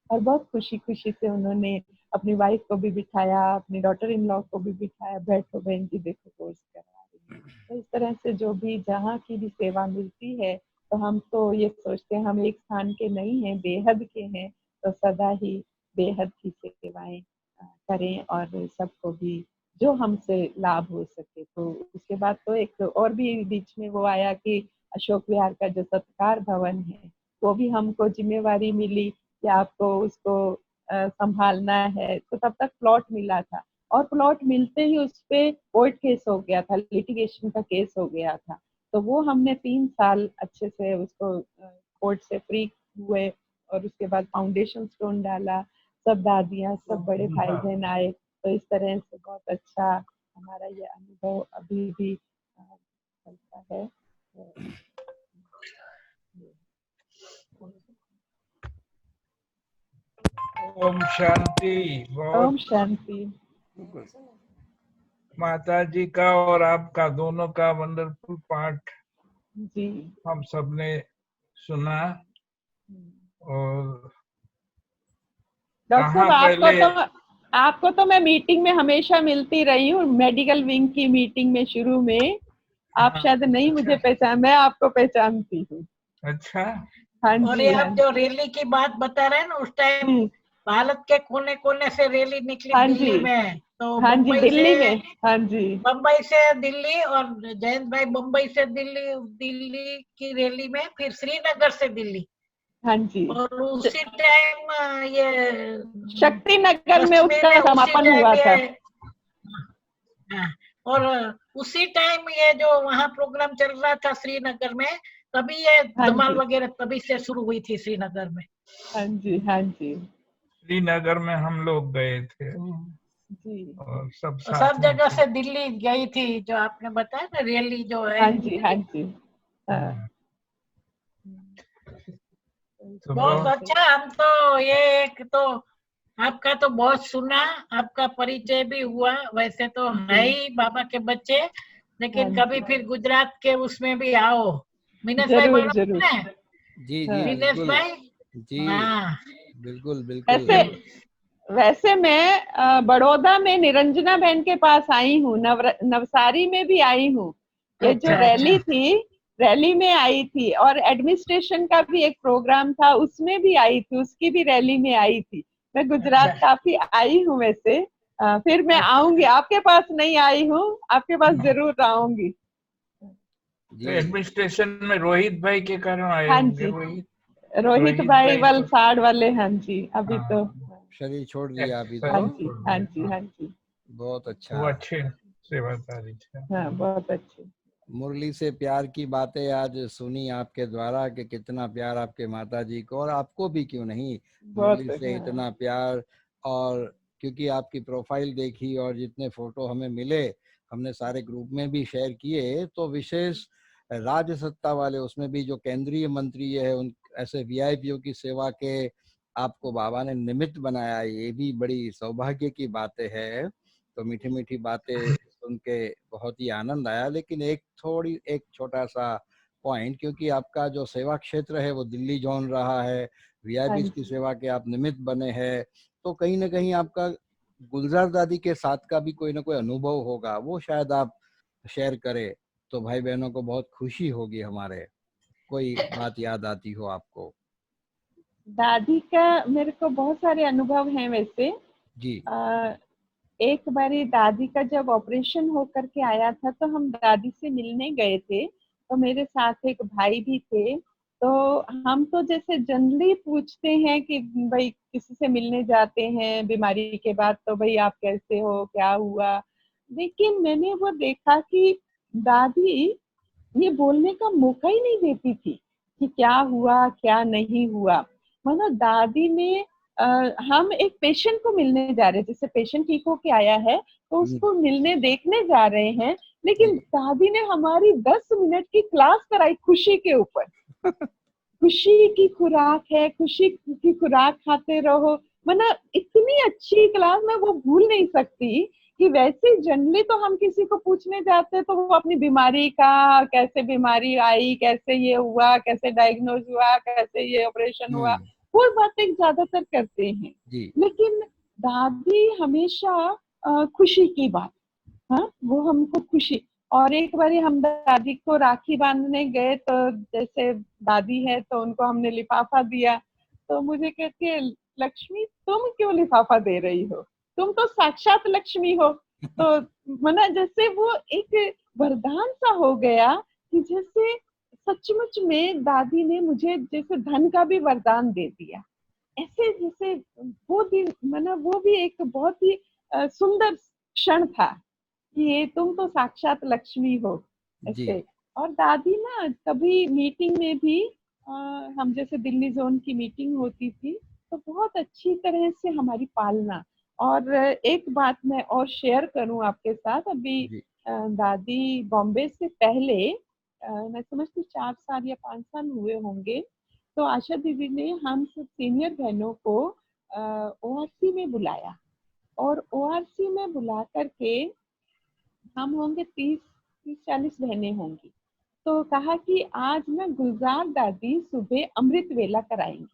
और बहुत खुशी खुशी से उन्होंने अपनी वाइफ को भी बिठाया, अपनी डॉटर इन लॉ को भी बिठाया, बैठो बहन जी देखो कोर्स करवा रही है। तो इस तरह से जो भी जहाँ की भी सेवा मिलती है, तो हम तो ये सोचते हैं हम एक स्थान के नहीं हैं, बेहद के हैं, तो सदा ही बेहद की सेवाएं करें, और सबको भी जो हमसे लाभ हो सके। तो उसके बाद तो एक और भी बीच में वो आया कि अशोक विहार का जो सत्कार भवन है, वो भी हमको जिम्मेवारी मिली कि आपको उसको संभालना है। तो तब तक प्लॉट मिला था, और प्लॉट मिलते ही उस पे कोर्ट केस हो गया था, लिटिगेशन का केस हो गया था। तो वो हमने 3 साल अच्छे से उसको कोर्ट से फ्री हुए, और उसके बाद फाउंडेशन स्टोन डाला, सब दादियाँ, सब बड़े भाई बहन आए। तो इस तरह से बहुत अच्छा हमारा ये अनुभव अभी भी चलता है। ओम शांति। ओम शांति। माता जी का और आपका दोनों का वंडरफुल पाठ जी हम सबने सुना। और डॉक्टर कहाँ साहब, पहले आपको तो मैं मीटिंग में हमेशा मिलती रही हूँ, मेडिकल विंग की मीटिंग में शुरू में। आप हाँ, शायद नहीं मुझे पहचान, मैं आपको पहचानती हूँ। अच्छा। हाँ और जी, ये हाँ आप जो रैली की बात बता रहे हैं ना, उस टाइम जी, भारत के कोने कोने से रैली निकली हाँ दिल्ली जी, में। तो हाँ जी, दिल्ली में, हाँ जी, बम्बई से दिल्ली, और जयंत भाई बम्बई से दिल्ली, दिल्ली की रैली में फिर श्रीनगर से दिल्ली। हाँ जी। और उसी टाइम ये शक्ति नगर में कश्मीर उसका में उसी समापन टाइम हुआ ये, था। हाँ, और उसी टाइम ये जो वहाँ प्रोग्राम चल रहा था श्रीनगर में, तभी ये हाँ धमाल जी, वगैरह तभी से शुरू हुई थी श्रीनगर में। हाँ जी, हाँ जी, श्रीनगर में हम लोग गए थे जी, और सब और सब साथ में जगह थे। से दिल्ली गई थी, जो आपने बताया ना रैली जो है। हाँ जी, हाँ जी, हाँ। बहुत अच्छा। हम तो ये एक तो आपका तो बहुत सुना, आपका परिचय भी हुआ। वैसे तो है ही बाबा के बच्चे, लेकिन कभी फिर गुजरात के उसमें भी आओ। मिनेश भाई जरूर बराबर जरूर। है? जी जी हाँ। मिनेश बिल्कुल भाई, जी, हाँ। बिल्कुल बिल्कुल। वैसे वैसे मैं बड़ौदा में निरंजना बहन के पास आई हूँ, नवसारी में भी आई हूँ। ये जो अच्छा रैली अच्छा थी, रैली में आई थी, और एडमिनिस्ट्रेशन का भी एक प्रोग्राम था, उसमें भी आई थी, उसकी भी रैली में आई थी। मैं गुजरात अच्छा काफी आई हूँ वैसे। फिर मैं अच्छा। आऊंगी, आपके पास नहीं आई हूँ, आपके पास जरूर आऊंगी। जी एडमिनिस्ट्रेशन में रोहित भाई के कारण आए हाँ होंगे। जी, रोहित रोहित रोहित भाई भाई तो वलसाड़ वाले, हाँ जी, अभी तो। शरीर छोड़ दिया अभी हाँ तो। जी, हाँ जी, हाँ जी। बहुत अच्छा। वो अच्छे सेवादारी थे। हाँ, बहुत अच्छे। मुरली से प्यार की बातें आज सुनी आपके द्वारा कि कितना प्यार आपके माता जी को, और आपको भी क्यों नहीं, मुरली बहुत, से हाँ। इतना प्यार। और क्योंकि आपकी प्रोफाइल देखी और जितने फोटो हमें मिले, हमने सारे ग्रुप में भी शेयर किए, तो विशेष राज्य सत्ता वाले, उसमें भी जो केंद्रीय मंत्री है, उन ऐसे वीआईपीओ की सेवा के आपको बाबा ने निमित्त बनाया, ये भी बड़ी सौभाग्य की बातें है। तो मीठी मीठी बातें सुन के बहुत ही आनंद आया। लेकिन एक छोटा सा पॉइंट, क्योंकि आपका जो सेवा क्षेत्र है वो दिल्ली जोन रहा है, हाँ वीआईपी की जी। सेवा के आप निमित्त बने हैं, तो कहीं ना कहीं आपका गुलजार दादी के साथ का भी कोई ना कोई अनुभव होगा, वो शायद आप शेयर करें तो भाई बहनों को बहुत खुशी होगी। हमारे कोई बात याद आती हो आपको? दादी का मेरे को बहुत सारे अनुभव हैं वैसे। जी अ, एक बारी दादी का जब ऑपरेशन होकर के आया था, तो हम दादी से मिलने गए थे, तो मेरे साथ एक भाई भी थे। तो हम तो जैसे जनरली पूछते हैं कि भाई किसी से मिलने जाते हैं बीमारी के बाद, तो भाई आप कैसे हो, क्या हुआ। लेकिन मैंने वो देखा कि दादी ये बोलने का मौका ही नहीं देती थी कि क्या हुआ क्या नहीं हुआ। मतलब दादी ने हम एक पेशेंट को मिलने जा रहे हैं, जैसे पेशेंट ठीक होके आया है तो उसको मिलने देखने जा रहे हैं, जी लेकिन दादी ने हमारी 10 मिनट की क्लास कराई खुशी के ऊपर। खुशी की खुराक है, खुशी की खुराक खाते रहो। मतलब इतनी अच्छी क्लास, मैं वो भूल नहीं सकती। कि वैसे जनरली तो हम किसी को पूछने जाते हैं तो वो अपनी बीमारी का, कैसे बीमारी आई, कैसे ये हुआ, कैसे डायग्नोज हुआ, कैसे ये ऑपरेशन हुआ, वो बातें ज्यादातर करते हैं। जी लेकिन दादी हमेशा खुशी की बात, हाँ, वो हमको खुशी। और एक बारी हम दादी को राखी बांधने गए, तो जैसे दादी है तो उनको हमने लिफाफा दिया, तो मुझे कहती है, लक्ष्मी तुम क्यों लिफाफा दे रही हो, तुम तो साक्षात लक्ष्मी हो। तो मना जैसे वो एक वरदान सा हो गया कि जैसे सचमुच में दादी ने मुझे जैसे धन का भी वरदान दे दिया। ऐसे जैसे वो दिन, मना वो भी एक बहुत ही सुंदर क्षण था कि ये तुम तो साक्षात लक्ष्मी हो, जी ऐसे। और दादी ना कभी मीटिंग में भी हम जैसे दिल्ली जोन की मीटिंग होती थी, तो बहुत अच्छी तरह से हमारी पालना। और एक बात मैं और शेयर करूं आपके साथ, अभी जी दादी बॉम्बे से पहले मैं समझती 4 साल या 5 साल हुए होंगे, तो आशा दीदी ने हम सब सीनियर बहनों को ओआरसी में बुलाया, और ओआरसी में बुला करके हम होंगे 30-40 बहनें होंगी। तो कहा कि आज ना गुलजार दादी सुबह अमृत वेला कराएंगी।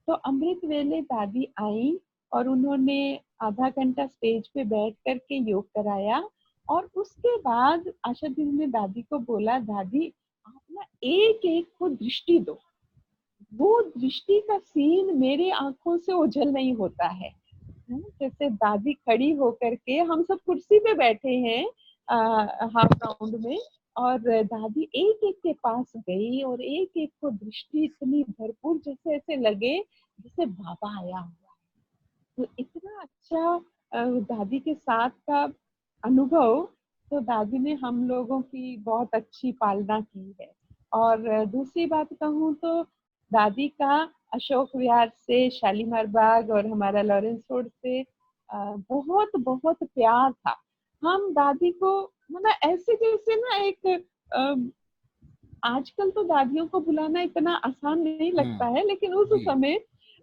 तो अमृत वेले दादी आई, और उन्होंने आधा घंटा स्टेज पे बैठ करके योग कराया। और उसके बाद आशा दीदी ने दादी को बोला, दादी आप ना एक एक को दृष्टि दो। वो दृष्टि का सीन मेरे आंखों से ओझल नहीं होता है। जैसे दादी खड़ी होकर के, हम सब कुर्सी पे बैठे हैं हाफ राउंड में, और दादी एक एक के पास गई और एक एक को दृष्टि इतनी भरपूर, जैसे ऐसे लगे जैसे बाबा आया हुआ। तो इतना अच्छा दादी के साथ का अनुभव। तो दादी ने हम लोगों की बहुत अच्छी पालना की है। और दूसरी बात कहूँ तो दादी का अशोक विहार से शालीमार बाग और हमारा लॉरेंस रोड से बहुत बहुत प्यार था। हम दादी को मतलब ऐसे जैसे ना एक आजकल तो दादियों को बुलाना इतना आसान नहीं लगता है, लेकिन जी।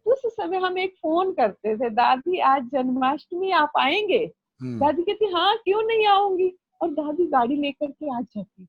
उस समय हम एक फोन करते थे, दादी आज जन्माष्टमी आप आएंगे? दादी कहती हाँ क्यों नहीं आऊंगी, और दादी गाड़ी लेकर के आ जाती,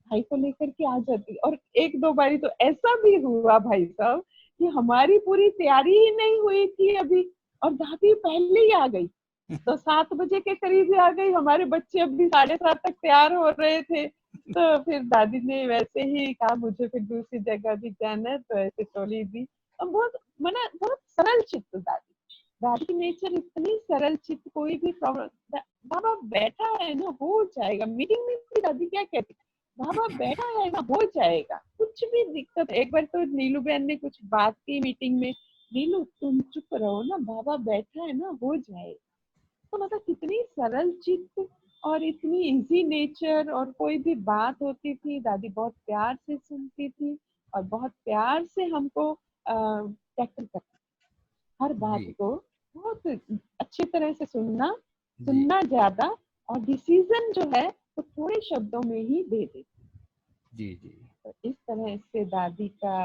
भाई को लेकर के आ जाती। और एक दो बारी तो ऐसा भी हुआ भाई साहब कि हमारी पूरी तैयारी ही नहीं हुई थी अभी, और दादी पहले ही आ गई। तो 7 बजे के करीब ही आ गई, हमारे बच्चे अभी 7:30 तक तैयार हो रहे थे। तो फिर दादी ने वैसे ही कहा मुझे फिर दूसरी जगह भी जाना है, तो ऐसे टोली दी। और बहुत सरल चित्त दादी, दादी की नेचर इतनी सरल चित्त, कोई भी प्रॉब्लम, बाबा बैठा है ना हो जाएगा। मीटिंग में भी दादी क्या कहती, बाबा बैठा है ना हो जाएगा, कुछ भी दिक्कत। एक बार तो नीलू बहन ने कुछ बात की मीटिंग में, नीलू तुम चुप रहो ना, बाबा बैठा है ना हो जाएगा। तो मतलब कितनी सरल चित्त और इतनी इजी नेचर, और कोई भी बात होती थी दादी बहुत प्यार से सुनती थी और बहुत प्यार से हमको टैकल करती, हर बात जी। को बहुत अच्छी तरह से सुनना, जी। सुनना ज्यादा, और डिसीजन जो है वो थोड़े शब्दों में ही दे देती। जी। जी। तो इस तरह से दादी का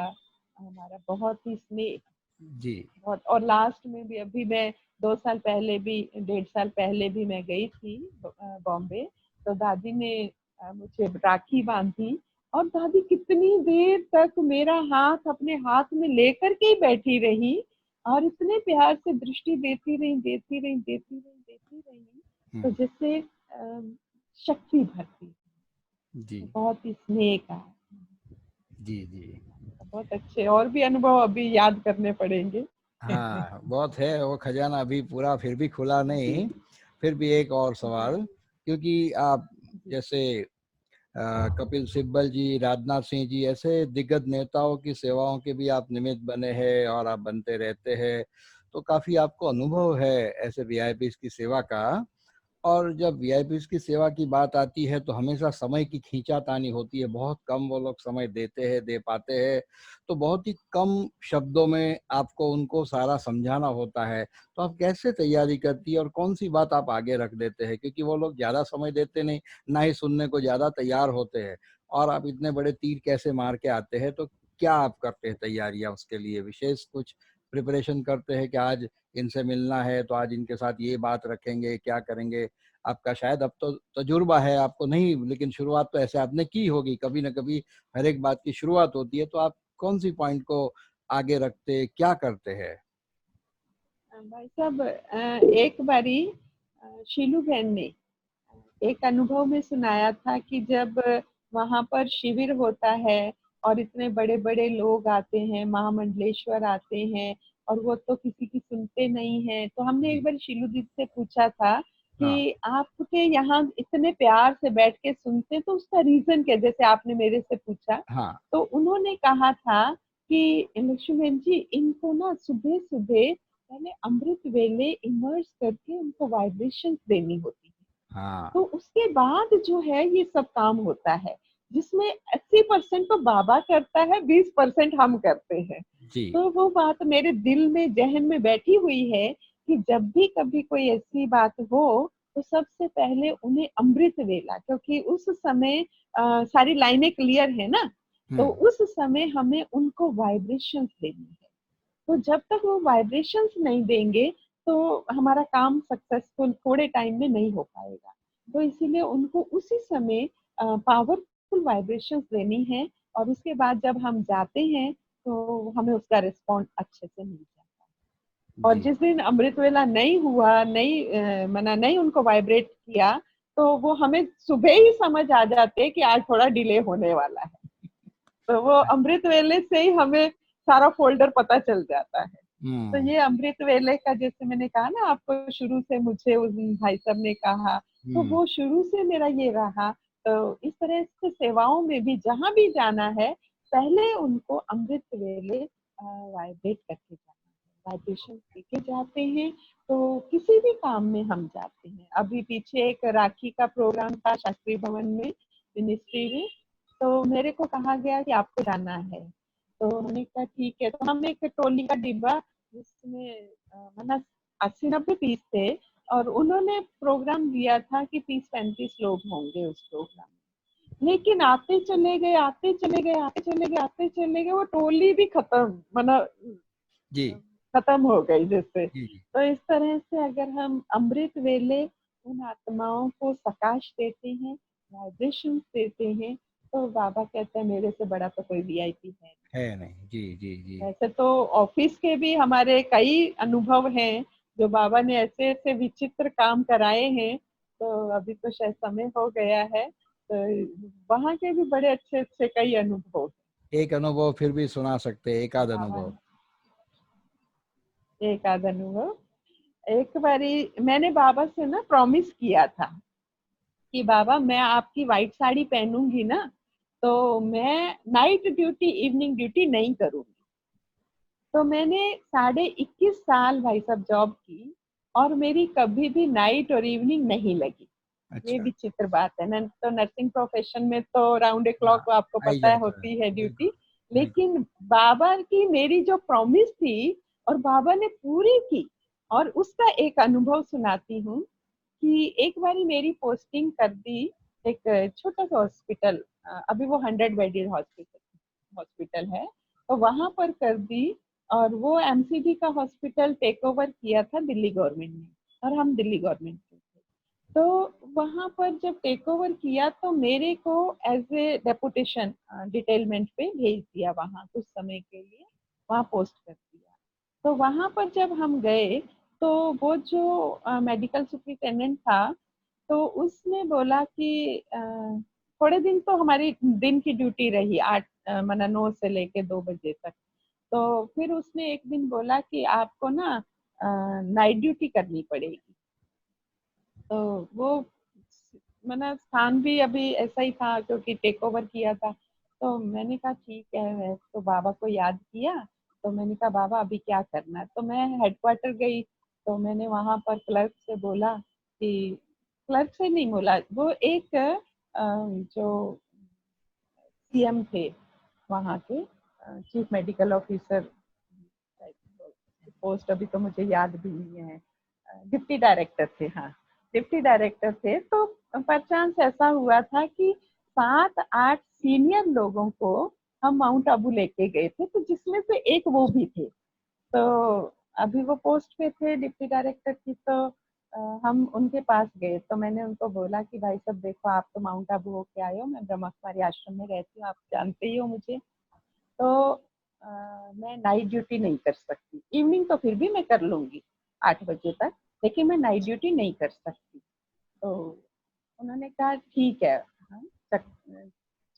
हमारा बहुत ही स्नेह, जी। बहुत। और लास्ट में भी अभी मैं 2 साल पहले भी, 1.5 साल पहले भी मैं गई थी बॉम्बे। तो दादी ने मुझे राखी बांधी, और दादी कितनी देर तक मेरा हाथ अपने हाथ में लेकर के ही बैठी रही, और इतने प्यार से दृष्टि देती रही, देती रही, देती रही, देती रही, तो जैसे शक्ति भरती, जी। बहुत ही स्नेह का। जी। जी। बहुत अच्छे और भी अनुभव अभी याद करने पड़ेंगे। हाँ, बहुत है, वो खजाना अभी पूरा फिर भी खुला जी नहीं। फिर भी एक और जी सवाल, क्योंकि आप जी जैसे कपिल सिब्बल जी, राजनाथ सिंह जी, ऐसे दिग्गज नेताओं की सेवाओं के भी आप निमित्त बने हैं और आप बनते रहते हैं, तो काफी आपको अनुभव है ऐसे वीआईपीज की सेवा का। और जब वीआईपीज की सेवा की बात आती है तो हमेशा समय की खींचातानी होती है, बहुत कम वो लोग समय देते हैं, दे पाते हैं, तो बहुत ही कम शब्दों में आपको उनको सारा समझाना होता है। तो आप कैसे तैयारी करती है और कौन सी बात आप आगे रख देते हैं, क्योंकि वो लोग ज़्यादा समय देते नहीं, ना ही सुनने को ज़्यादा तैयार होते हैं, और आप इतने बड़े तीर कैसे मार के आते हैं, तो क्या आप करते हैं तैयारियां उसके लिए? विशेष कुछ प्रिपरेशन करते हैं कि आज इनसे मिलना है तो आज इनके साथ ये बात रखेंगे, क्या करेंगे? आपका शायद अब तो तजुर्बा है, आपको नहीं, लेकिन शुरुआत तो ऐसे आपने की होगी, कभी न कभी हर एक बात की शुरुआत होती है, तो आप कौन सी पॉइंट को आगे रखते, क्या करते हैं? भाई साहब, एक बारी शीलू बहन ने एक अनुभव में सुनाया था कि जब वहां पर शिविर होता है और इतने बड़े बड़े लोग आते हैं, महामंडलेश्वर आते हैं, और वो तो किसी की सुनते नहीं है। तो हमने एक जी। बार शीलू दीदी से पूछा था हाँ। कि आपके यहाँ इतने प्यार से बैठ के सुनते हैं, तो उसका रीजन क्या, जैसे आपने मेरे से पूछा। हाँ। तो उन्होंने कहा था कि लक्ष्मी बहन जी, इनको ना सुबह सुबह पहले अमृत वेले इमर्स करके उनको वाइब्रेशंस देनी होती है, हाँ। तो उसके बाद जो है ये सब काम होता है, जिसमें 80% तो बाबा करता है, 20% हम करते हैं। जी। तो वो बात मेरे दिल में, जहन में बैठी हुई है कि जब भी कभी कोई ऐसी बात हो, तो सबसे पहले उन्हें अमृत वेला, क्योंकि उस समय सारी लाइनें क्लियर है ना, तो हुँ। उस समय हमें उनको वाइब्रेशंस देनी है। तो जब तक वो वाइब्रेशंस नहीं देंगे, तो हमारा काम सक्सेसफुल थोड़े टाइम में नहीं हो पाएगा। तो इसीलिए उनको उसी समय पावरफुल वाइब्रेशंस देनी है, और उसके बाद जब हम जाते हैं तो हमें उसका रिस्पॉन्स अच्छे से मिल जाता है। और जी। जिस दिन अमृत वेला नहीं हुआ, नहीं मना नहीं उनको वाइब्रेट किया, तो वो हमें सुबह ही समझ आ जाते हैं कि आज थोड़ा डिले होने वाला है। तो वो अमृत वेले से ही हमें सारा फ़ोल्डर पता चल जाता है। तो हुँ। ये अमृत वेले का, जैसे मैंने कहा ना आपको, शुरू से मुझे उस दिन भाई साहब ने कहा, तो हुँ। वो शुरू से मेरा ये रहा। तो इस तरह से सेवाओं में भी जहाँ भी जाना है, पहले उनको अमृत वेले वाइब्रेट करके जाना है, वाइब्रेशन देके जाते हैं, तो किसी भी काम में हम जाते हैं। अभी पीछे एक राखी का प्रोग्राम था शास्त्री भवन में, मिनिस्ट्री में, तो मेरे को कहा गया कि आपको जाना है। तो मैंने कहा ठीक है, तो हम एक ट्रॉली का डिब्बा, जिसमें मतलब 80-90 पीस थे, और उन्होंने प्रोग्राम दिया था कि 30-35 लोग होंगे उस प्रोग्राम में। लेकिन आते चले गए, आते चले गए, आते चले गए, आते चले गए, वो टोली भी खत्म, मतलब जी खत्म हो गई जैसे। जी तो इस तरह से अगर हम अमृत वेले उन आत्माओं को प्रकाश देते हैं, वाइब्रेशन देते हैं, तो बाबा कहते हैं मेरे से बड़ा तो कोई वीआईपी है। है नहीं। जी जी जी वैसे तो ऑफिस के भी हमारे कई अनुभव हैं जो बाबा ने ऐसे ऐसे विचित्र काम कराए हैं। तो अभी तो शायद समय हो गया है, तो वहाँ के भी बड़े अच्छे अच्छे कई अनुभव। एक अनुभव फिर भी सुना सकते हैं, एक आध अनुभव। एक आध अनुभव, एक बारी मैंने बाबा से ना प्रॉमिस किया था कि बाबा मैं आपकी व्हाइट साड़ी पहनूंगी ना, तो मैं नाइट ड्यूटी, इवनिंग ड्यूटी नहीं करूंगी। तो मैंने 21.5 साल भाई साहब जॉब की, और मेरी कभी भी नाइट और इवनिंग नहीं लगी। ये अच्छा। विचित्र बात है ना, तो नर्सिंग प्रोफेशन में तो राउंड ए क्लॉक हाँ, आपको आई पता है जाता है। होती है बिल्कुल ड्यूटी। बिल्कुल। लेकिन बाबा की मेरी जो प्रॉमिस थी और बाबा ने पूरी की। और उसका एक अनुभव सुनाती हूँ कि एक बारी मेरी पोस्टिंग कर दी एक छोटा सा हॉस्पिटल, अभी वो 100 बेडेड हॉस्पिटल है, तो वहां पर कर दी। और वो एमसीडी का हॉस्पिटल टेक ओवर किया था दिल्ली गवर्नमेंट ने, और हम दिल्ली गवर्नमेंट के थे। तो वहां पर जब टेक ओवर किया तो मेरे को एज ए डेपुटेशन डिटेलमेंट पे भेज दिया वहां कुछ समय के लिए, वहां पोस्ट कर दिया। तो वहां पर जब हम गए तो वो जो मेडिकल सुपरिटेंडेंट था, तो उसने बोला कि थोड़े दिन तो हमारी दिन की ड्यूटी रही, 8 मतलब 9 से लेके 2 बजे तक। तो फिर उसने एक दिन बोला कि आपको ना नाइट ड्यूटी करनी पड़ेगी। तो वो मतलब स्थान भी अभी ऐसा ही था क्योंकि टेक ओवर किया था। तो मैंने कहा ठीक है, मैं तो बाबा को याद किया। तो मैंने कहा बाबा अभी क्या करना है, तो मैं हेडक्वार्टर गई। तो मैंने वहां पर क्लर्क से बोला कि, क्लर्क से नहीं बोला, वो एक जो सीएम थे वहाँ के, चीफ मेडिकल ऑफिसर, पोस्ट अभी तो मुझे याद भी नहीं है, डिप्टी डायरेक्टर थे, हाँ डिप्टी डायरेक्टर थे। तो परचांस ऐसा हुआ था कि 7-8 सीनियर लोगों को हम माउंट आबू लेके गए थे, तो जिसमें से एक वो भी थे। तो अभी वो पोस्ट पे थे डिप्टी डायरेक्टर की। तो हम उनके पास गए, तो मैंने उनको बोला कि भाई साहब देखो, आप तो माउंट आबू होके आए हो, मैं ब्रह्मा कुमारी आश्रम में रहती हूँ, आप जानते ही हो मुझे। तो मैं नाइट ड्यूटी नहीं कर सकती, इवनिंग तो फिर भी मैं कर लूंगी 8 बजे तक, लेकिन मैं नाइट ड्यूटी नहीं कर सकती। तो उन्होंने कहा ठीक है। हाँ,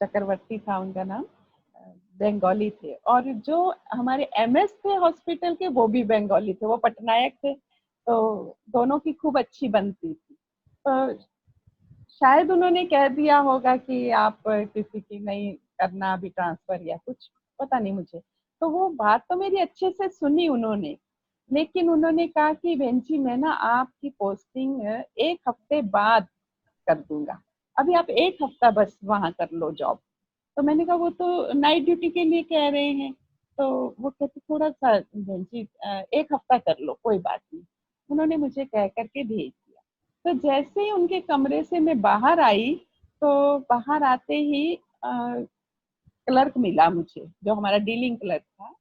चक्रवर्ती था उनका नाम, बंगाली थे। और जो हमारे एमएस थे हॉस्पिटल के, वो भी बंगाली थे, वो पटनायक थे। तो दोनों की खूब अच्छी बनती थी। तो शायद उन्होंने कह दिया होगा कि आप किसी की नहीं करना अभी ट्रांसफर या कुछ, पता नहीं मुझे। तो वो बात तो मेरी अच्छे से सुनी उन्होंने, लेकिन उन्होंने कहा कि बहन जी मैं ना आपकी पोस्टिंग 1 हफ्ते बाद कर दूंगा, अभी आप 1 हफ्ता बस वहां कर लो जॉब। तो मैंने कहा वो तो नाइट ड्यूटी के लिए कह रहे हैं। तो वो कहते थोड़ा सा बहन जी 1 हफ्ता कर लो, कोई बात नहीं। उन्होंने मुझे कह करके भेज दिया। तो जैसे ही उनके कमरे से मैं बाहर आई, तो बाहर आते ही क्लर्क मिला मुझे, जो हमारा डीलिंग क्लर्क था।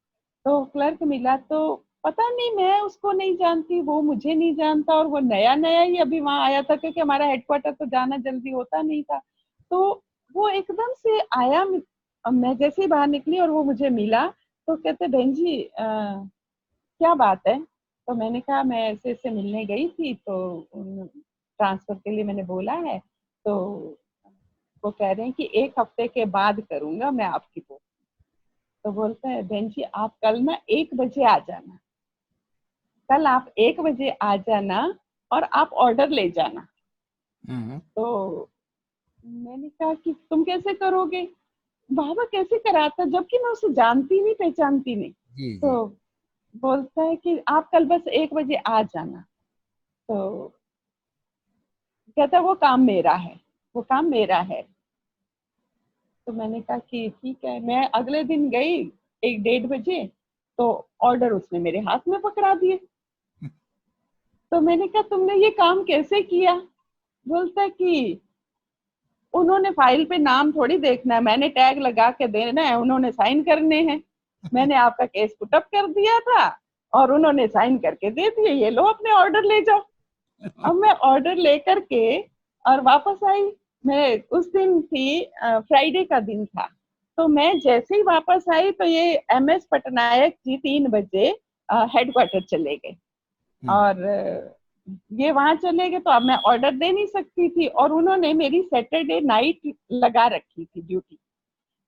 तो क्लर्क मिला, तो पता नहीं, मैं उसको नहीं जानती, वो मुझे नहीं जानता, और वो नया नया ही अभी वहां आया था क्योंकि हमारा हेडक्वार्टर तो जाना जल्दी होता नहीं था। तो वो एकदम से आया, मैं जैसे ही बाहर निकली और वो मुझे मिला, तो कहते बहन जी क्या बात है। तो मैंने कहा मैं ऐसे ऐसे मिलने गई थी, तो ट्रांसफर के लिए मैंने बोला है। तो वो कह रहे हैं कि 1 हफ्ते के बाद करूंगा मैं आपकी पोस्ट। तो बोलते हैं बहन जी आप कल ना 1 बजे आ जाना, कल आप 1 बजे आ जाना, और आप ऑर्डर ले जाना। तो मैंने कहा कि तुम कैसे करोगे, बाबा कैसे कराता, जबकि मैं उसे जानती नहीं पहचानती नहीं। जी जी। तो बोलता है कि आप कल बस 1 बजे आ जाना। तो कहता है वो काम मेरा है, वो काम मेरा है। तो मैंने कहा कि ठीक है। मैं अगले दिन गई 1-1:30 बजे, तो ऑर्डर उसने मेरे हाथ में पकड़ा दिए। तो मैंने कहा तुमने ये काम कैसे किया। बोलता है कि उन्होंने फाइल पे नाम थोड़ी देखना है, मैंने टैग लगा के देना है, उन्होंने साइन करने हैं। मैंने आपका केस पुटअप कर दिया था और उन्होंने साइन करके दे दिए, ये लो अपने ऑर्डर ले जाओ। अब मैं ऑर्डर लेकर के और वापस आई। मैं उस दिन थी, फ्राइडे का दिन था, तो मैं जैसे ही वापस आई तो ये MS पटनायक जी 3 बजे हेडक्वार्टर चले गए और ये वहां चले गए। तो अब मैं ऑर्डर दे नहीं सकती थी और उन्होंने मेरी सैटरडे नाइट लगा रखी थी ड्यूटी।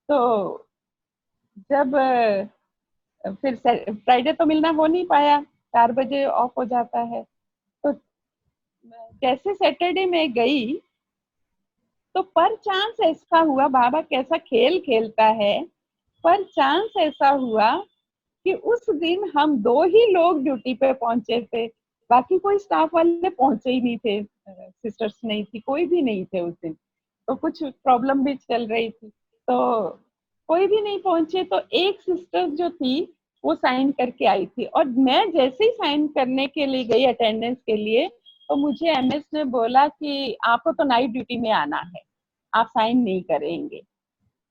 तो जब फिर फ्राइडे तो मिलना हो नहीं पाया, 4 बजे ऑफ हो जाता है। तो जैसे सैटरडे में गई तो पर चांस ऐसा हुआ, बाबा कैसा खेल खेलता है, पर चांस ऐसा हुआ कि उस दिन हम 2 ही लोग ड्यूटी पे पहुंचे थे, बाकी कोई स्टाफ वाले पहुंचे ही नहीं थे, सिस्टर्स नहीं थी, कोई भी नहीं थे उस दिन। तो कुछ प्रॉब्लम भी चल रही थी, तो कोई भी नहीं पहुंचे। तो एक सिस्टर जो थी वो साइन करके आई थी और मैं जैसे ही साइन करने के लिए गई अटेंडेंस के लिए, तो मुझे MS ने बोला कि आपको तो नाइट ड्यूटी में आना है, आप साइन नहीं करेंगे।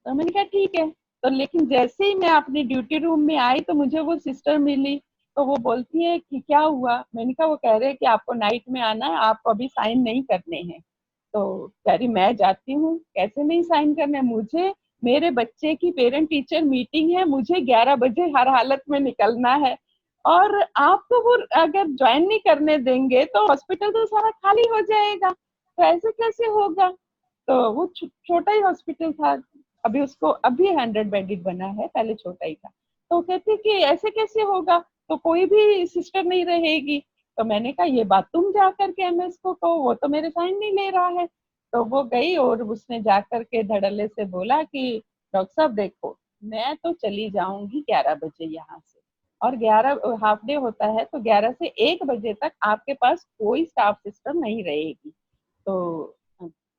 तो मैंने कहा ठीक है। तो लेकिन जैसे ही मैं अपनी ड्यूटी रूम में आई तो मुझे वो सिस्टर मिली, तो वो बोलती है कि क्या हुआ। मैंने कहा वो कह रहे हैं कि आपको नाइट में आना है, आपको अभी साइन नहीं करने हैं। तो कह रही मैं जाती हूँ, कैसे नहीं साइन करने, मुझे मेरे बच्चे की पेरेंट टीचर मीटिंग है, मुझे 11 बजे हर हालत में निकलना है और आप तो वो अगर ज्वाइन नहीं करने देंगे तो हॉस्पिटल तो सारा खाली हो जाएगा, तो ऐसे कैसे होगा। तो वो छोटा ही हॉस्पिटल था, अभी उसको अभी 100 बेडेड बना है, पहले छोटा ही था। तो कहते कि ऐसे कैसे होगा, तो कोई भी सिस्टर नहीं रहेगी। तो मैंने कहा ये बात तुम जा करके MS को कहो, वो तो मेरे साइन नहीं ले रहा है। तो वो गई और उसने जा करके धड़ल्ले से बोला कि डॉक्टर साहब देखो, मैं तो चली जाऊंगी 11 बजे यहाँ से, और 11 हाफ डे होता है, तो 11 से 1 बजे तक आपके पास कोई स्टाफ सिस्टम नहीं रहेगी। तो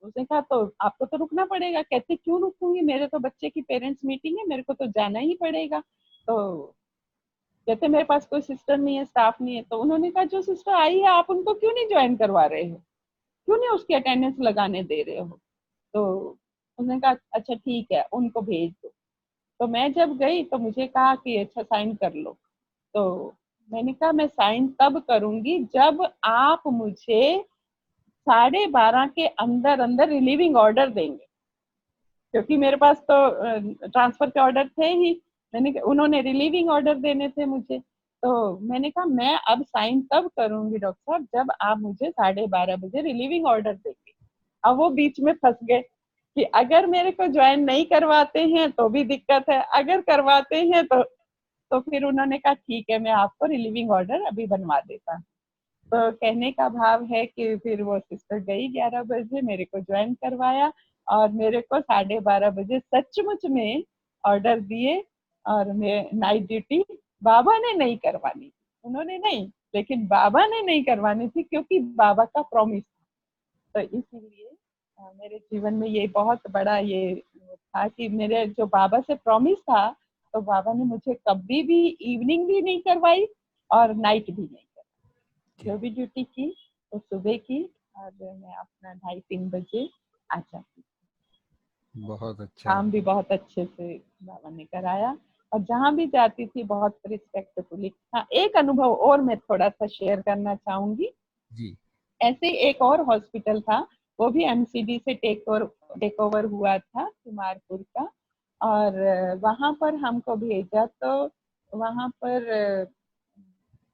उसने कहा तो आपको तो रुकना पड़ेगा। कहते क्यों रुकूंगी, मेरे तो बच्चे की पेरेंट्स मीटिंग है, मेरे को तो जाना ही पड़ेगा। तो कहते मेरे पास कोई सिस्टर नहीं है, स्टाफ नहीं है। तो उन्होंने कहा जो सिस्टर आई है आप उनको क्यों नहीं ज्वाइन करवा रहे हो, क्यों नहीं उसकी अटेंडेंस लगाने दे रहे हो। तो उसने कहा अच्छा ठीक है, उनको भेज दो। तो मैं जब गई तो मुझे कहा कि अच्छा साइन कर लो। तो मैंने कहा मैं साइन तब करूंगी जब आप मुझे 12:30 के अंदर अंदर रिलीविंग ऑर्डर देंगे, क्योंकि मेरे पास तो ट्रांसफर के ऑर्डर थे ही। उन्होंने रिलीविंग ऑर्डर देने थे मुझे। तो मैंने कहा मैं अब साइन तब करूंगी डॉक्टर साहब जब आप मुझे 12:30 बजे रिलीविंग ऑर्डर देंगे। अब वो बीच में फंस गए कि अगर मेरे को ज्वाइन नहीं करवाते हैं तो भी दिक्कत है, अगर करवाते हैं तो फिर उन्होंने कहा ठीक है मैं आपको रिलीविंग ऑर्डर अभी बनवा देता। तो कहने का भाव है कि फिर वो सिस्टर गई 11 बजे, मेरे को ज्वाइन करवाया और मेरे को 12:30 बजे सचमुच में ऑर्डर दिए। और मैं नाइट ड्यूटी बाबा ने नहीं करवानी, उन्होंने नहीं, लेकिन बाबा ने नहीं करवानी थी क्योंकि बाबा का प्रॉमिस था। तो इसीलिए मेरे जीवन में ये बहुत बड़ा ये था कि मेरे जो बाबा से प्रॉमिस था, तो बाबा ने मुझे कभी भी इवनिंग भी नहीं करवाई और नाइट भी नहीं। जो भी ड्यूटी की तो सुबह की और मैं अपना 2:30-3 बजे आ जाती। बहुत अच्छा। काम भी बहुत अच्छे से बाबा ने कराया और जहाँ भी जाती थी बहुत रिस्पेक्टफुली। हाँ, एक अनुभव और मैं थोड़ा सा शेयर करना चाहूंगी जी। ऐसे एक और हॉस्पिटल था, वो भी MCD से टेक ओवर हुआ था, कुमारपुर का। और वहां पर हमको भेजा तो वहां पर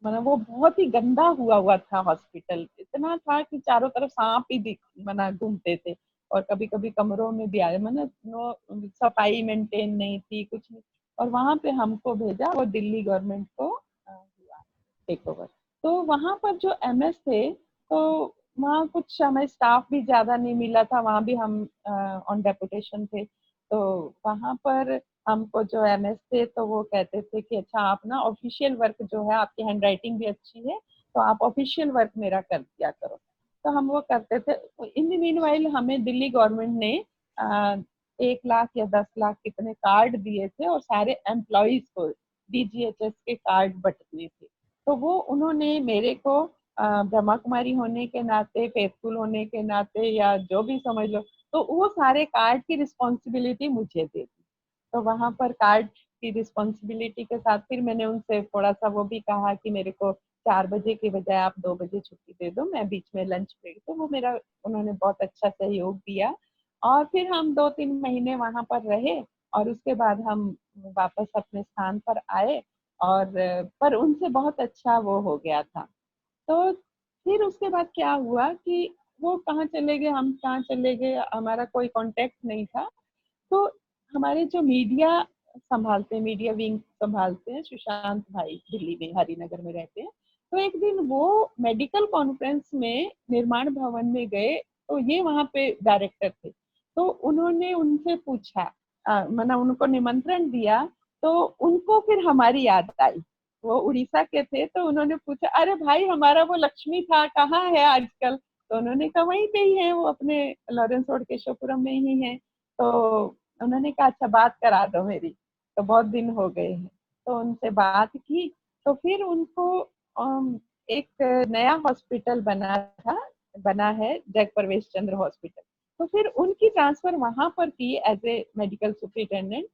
मतलब वो बहुत ही गंदा हुआ था हॉस्पिटल। इतना था कि चारों तरफ सांप ही घूमते थे और कभी कभी कमरों में भी आए, मतलब नो सफाई मेंटेन नहीं थी, कुछ नहीं। और वहां पे हमको भेजा, वो दिल्ली गवर्नमेंट को हुआ टेक ओवर। तो वहां पर जो MS थे, तो वहाँ कुछ हमें स्टाफ भी ज्यादा नहीं मिला था, वहाँ भी हम ऑन डेपुटेशन थे। तो वहां पर हमको जो MS थे तो वो कहते थे कि अच्छा आप ना ऑफिशियल वर्क जो है, आपकी हैंड राइटिंग भी अच्छी है तो आप ऑफिशियल वर्क मेरा कर दिया करो। तो हम वो करते थे। इन द मीनवाइल हमें दिल्ली गवर्नमेंट ने 1 लाख या 10 लाख कितने कार्ड दिए थे और सारे एम्प्लॉइज को DGHS के कार्ड बंटने थे। तो वो उन्होंने मेरे को ब्रह्मा कुमारी होने के नाते, फेथफुल होने के नाते, या जो भी समझ लो, तो वो सारे कार्ड की रिस्पॉन्सिबिलिटी मुझे दे दी। तो वहां पर कार्ड की रिस्पॉन्सिबिलिटी के साथ फिर मैंने उनसे थोड़ा सा वो भी कहा कि मेरे को 4 बजे के बजाय आप 2 बजे छुट्टी दे दो, मैं बीच में लंच ब्रेक, तो वो मेरा उन्होंने बहुत अच्छा सहयोग दिया। और फिर हम 2-3 महीने वहां पर रहे और उसके बाद हम वापस अपने स्थान पर आए। और पर उनसे बहुत अच्छा वो हो गया था। तो फिर उसके बाद क्या हुआ कि वो कहाँ चले गए, हम कहाँ चले गए, हमारा कोई कांटेक्ट नहीं था। तो हमारे जो मीडिया संभालते हैं, मीडिया विंग संभालते हैं, सुशांत भाई दिल्ली में हरिनगर में रहते हैं। तो एक दिन वो मेडिकल कॉन्फ्रेंस में निर्माण भवन में गए, तो ये वहाँ पे डायरेक्टर थे। तो उन्होंने उनसे पूछा, मैंने उनको निमंत्रण दिया। तो उनको फिर हमारी याद आई, वो उड़ीसा के थे। तो उन्होंने पूछा, अरे भाई हमारा वो लक्ष्मी था कहाँ है आजकल? तो उन्होंने कहा वहीं पे ही है, वो अपने लॉरेंस रोड केशवपुरम में ही है। तो उन्होंने कहा अच्छा बात करा दो मेरी, तो बहुत दिन हो गए हैं। तो उनसे बात की। तो फिर उनको एक नया हॉस्पिटल बना है जयप्रवेश चंद्र हॉस्पिटल। तो फिर उनकी ट्रांसफर वहां पर की एज ए मेडिकल सुपरिटेंडेंट।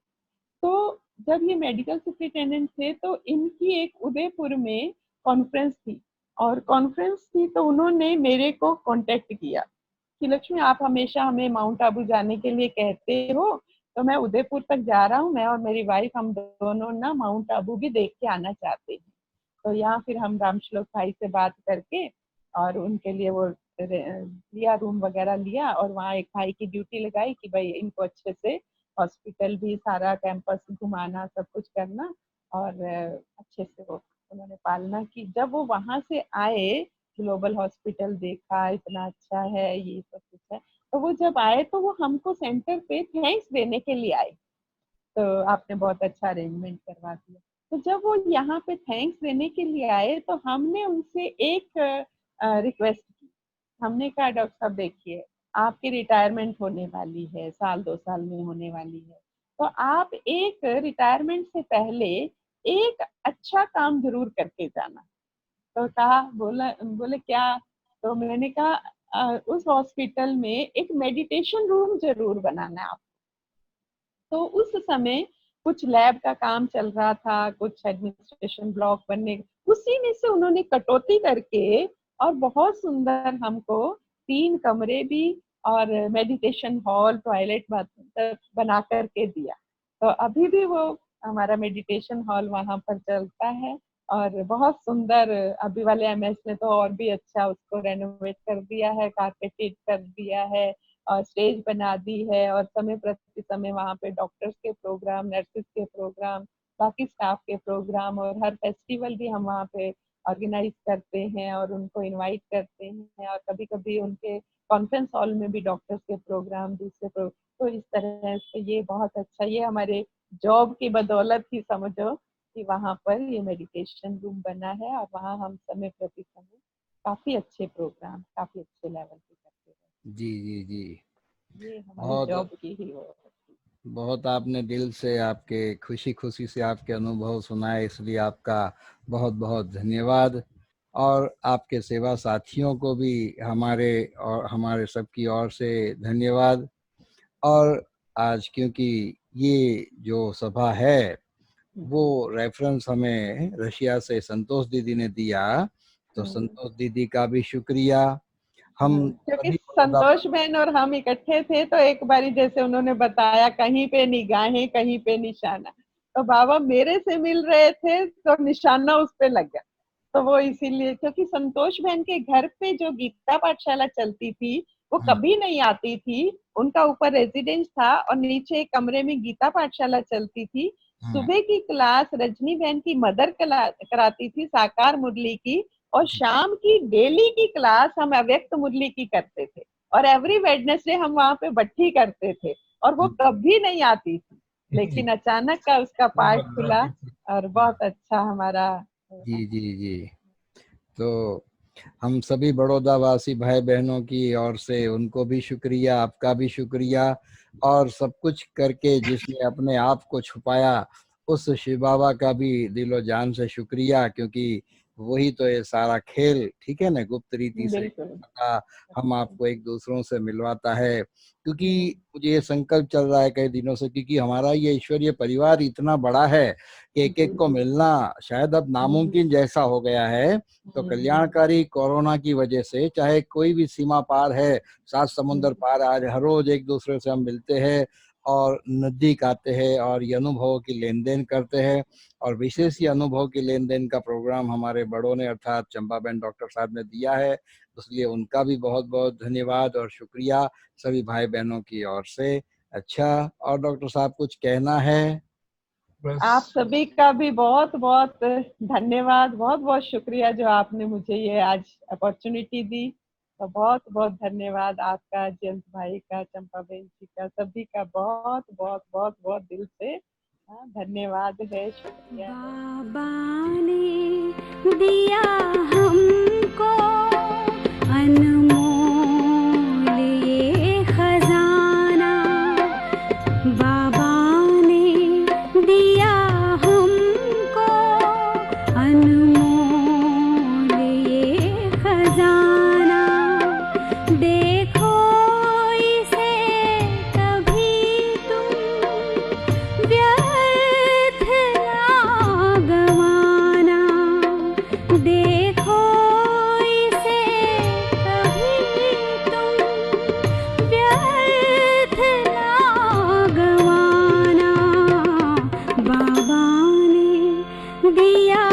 तो जब ये मेडिकल सुपरिटेंडेंट थे तो इनकी एक उदयपुर में कॉन्फ्रेंस थी। और कॉन्फ्रेंस थी तो उन्होंने मेरे को कांटेक्ट किया कि लक्ष्मी आप हमेशा हमें माउंट आबू जाने के लिए कहते हो, तो मैं उदयपुर तक जा रहा हूँ, मैं और मेरी वाइफ हम दोनों ना माउंट आबू भी देख के आना चाहते हैं। तो यहाँ फिर हम रामश्लोक भाई से बात करके और उनके लिए वो लिया, रूम वगैरह लिया, और वहाँ एक भाई की ड्यूटी लगाई कि भाई इनको अच्छे से हॉस्पिटल भी सारा कैंपस घुमाना, सब कुछ करना। और अच्छे से वो उन्होंने पालना की। जब वो वहां से आए, ग्लोबल हॉस्पिटल देखा, इतना अच्छा है, ये सब कुछ है। तो वो जब आए तो वो हमको सेंटर पे थैंक्स देने के लिए आए। तो आपने बहुत अच्छा अरेंजमेंट करवा दिया। तो जब वो यहाँ पे थैंक्स देने के लिए आए तो हमने उनसे एक रिक्वेस्ट की। हमने कहा डॉक्टर साहब देखिए, आपकी रिटायरमेंट होने वाली है, 1-2 साल में होने वाली है, तो आप एक रिटायरमेंट से पहले एक अच्छा काम जरूर करके जाना। तो कहा, बोले क्या? तो मैंने कहा उस हॉस्पिटल में एक मेडिटेशन रूम जरूर बनाना है आप। तो उस समय कुछ लैब का काम चल रहा था, कुछ एडमिनिस्ट्रेशन ब्लॉक बनने, उसी में से उन्होंने कटौती करके और बहुत सुंदर हमको 3 कमरे भी और मेडिटेशन हॉल, टॉयलेट, बाथरूम बना करके दिया। तो अभी भी वो हमारा मेडिटेशन हॉल वहां पर चलता है और बहुत सुंदर। अभी वाले एमएस ने तो और भी अच्छा उसको रेनोवेट कर दिया है, कारपेटेड कर दिया है और स्टेज बना दी है। और समय प्रति समय वहाँ पे डॉक्टर्स के प्रोग्राम, नर्सेस के प्रोग्राम, बाकी स्टाफ के प्रोग्राम, और हर फेस्टिवल भी हम वहाँ पे ऑर्गेनाइज करते हैं और उनको इनवाइट करते हैं। और कभी कभी उनके कॉन्फ्रेंस हॉल में भी डॉक्टर्स के प्रोग्राम, दूसरे प्रोग्राम। तो इस तरह से ये बहुत अच्छा, ये हमारे जॉब की बदौलत ही समझो कि वहाँ पर ये मेडिटेशन रूम बना है और वहाँ हम समय प्रति समय काफी अच्छे प्रोग्राम, काफी अच्छे लेवल पे करते हैं। जी जी जी। ये हमारी बहुत जॉब की ही वो है। बहुत आपने दिल से, आपके खुशी खुशी से आपके अनुभव सुनाए, इसलिए आपका बहुत बहुत धन्यवाद। और आपके सेवा साथियों को भी हमारे सबकी ओर से धन्यवाद। और आज क्योंकि ये जो सभा है वो रेफरेंस हमें रशिया से संतोष दीदी ने दिया, तो संतोष दीदी का भी शुक्रिया। हम क्योंकि सभी संतोष बहन और हम इकट्ठे थे तो एक बारी जैसे उन्होंने बताया, कहीं पे निगाहें कहीं पे निशाना, तो बाबा मेरे से मिल रहे थे तो निशाना उस पे लग गया। तो वो इसीलिए, क्योंकि संतोष बहन के घर पे जो गीता पाठशाला चलती थी वो कभी नहीं आती थी। उनका ऊपर रेजिडेंस था और नीचे एक कमरे में गीता पाठशाला चलती थी। सुबह की क्लास रजनी बहन की मदर कराती थी, साकार मुरली की, और शाम की डेली की क्लास हम अव्यक्त मुरली की करते थे। और एवरी वेडनेसडे हम वहां पे बट्ठी करते थे और वो कभी नहीं आती थी। लेकिन अचानक का उसका पाठ खुला और बहुत अच्छा हमारा। जी जी जी। तो हम सभी बड़ौदा वासी भाई बहनों की ओर से उनको भी शुक्रिया, आपका भी शुक्रिया। और सब कुछ करके जिसने अपने आप को छुपाया उस शिव बाबा का भी दिलो जान से शुक्रिया, क्योंकि वही तो ये सारा खेल, ठीक है ना, गुप्त रीति से बिल्कुल। पता हम आपको एक दूसरों से मिलवाता है। क्योंकि मुझे ये संकल्प चल रहा है कई दिनों से, क्योंकि हमारा ये ईश्वरीय परिवार इतना बड़ा है कि एक एक को मिलना शायद अब नामुमकिन जैसा हो गया है। तो कल्याणकारी कोरोना की वजह से चाहे कोई भी सीमा पार है, 7 समुंदर पार, आज हर रोज एक दूसरे से हम मिलते हैं और नजदीक आते हैं और ये अनुभव की लेन देन करते हैं। और विशेष ये अनुभव की लेन देन का प्रोग्राम हमारे बड़ों ने अर्थात चंपाबेन डॉक्टर साहब ने दिया है, इसलिए उनका भी बहुत बहुत धन्यवाद और शुक्रिया सभी भाई बहनों की ओर से। अच्छा, और डॉक्टर साहब कुछ कहना है? बस आप सभी का भी बहुत बहुत धन्यवाद, बहुत बहुत शुक्रिया जो आपने मुझे ये आज अपॉर्चुनिटी दी। तो बहुत बहुत धन्यवाद आपका, जयंत भाई का, चंपा बहन जी का, सभी का बहुत बहुत बहुत बहुत दिल से धन्यवाद है, शुक्रिया है। बाबा ने दिया हमको अनमोल ये खजाना, बाबा ने दिया हमको अनमोल ये खजाना। देखो इसे कभी तुम व्यर्थ ना गवाना, देखो इसे कभी तुम व्यर्थ ना गवाना। बाबा ने दिया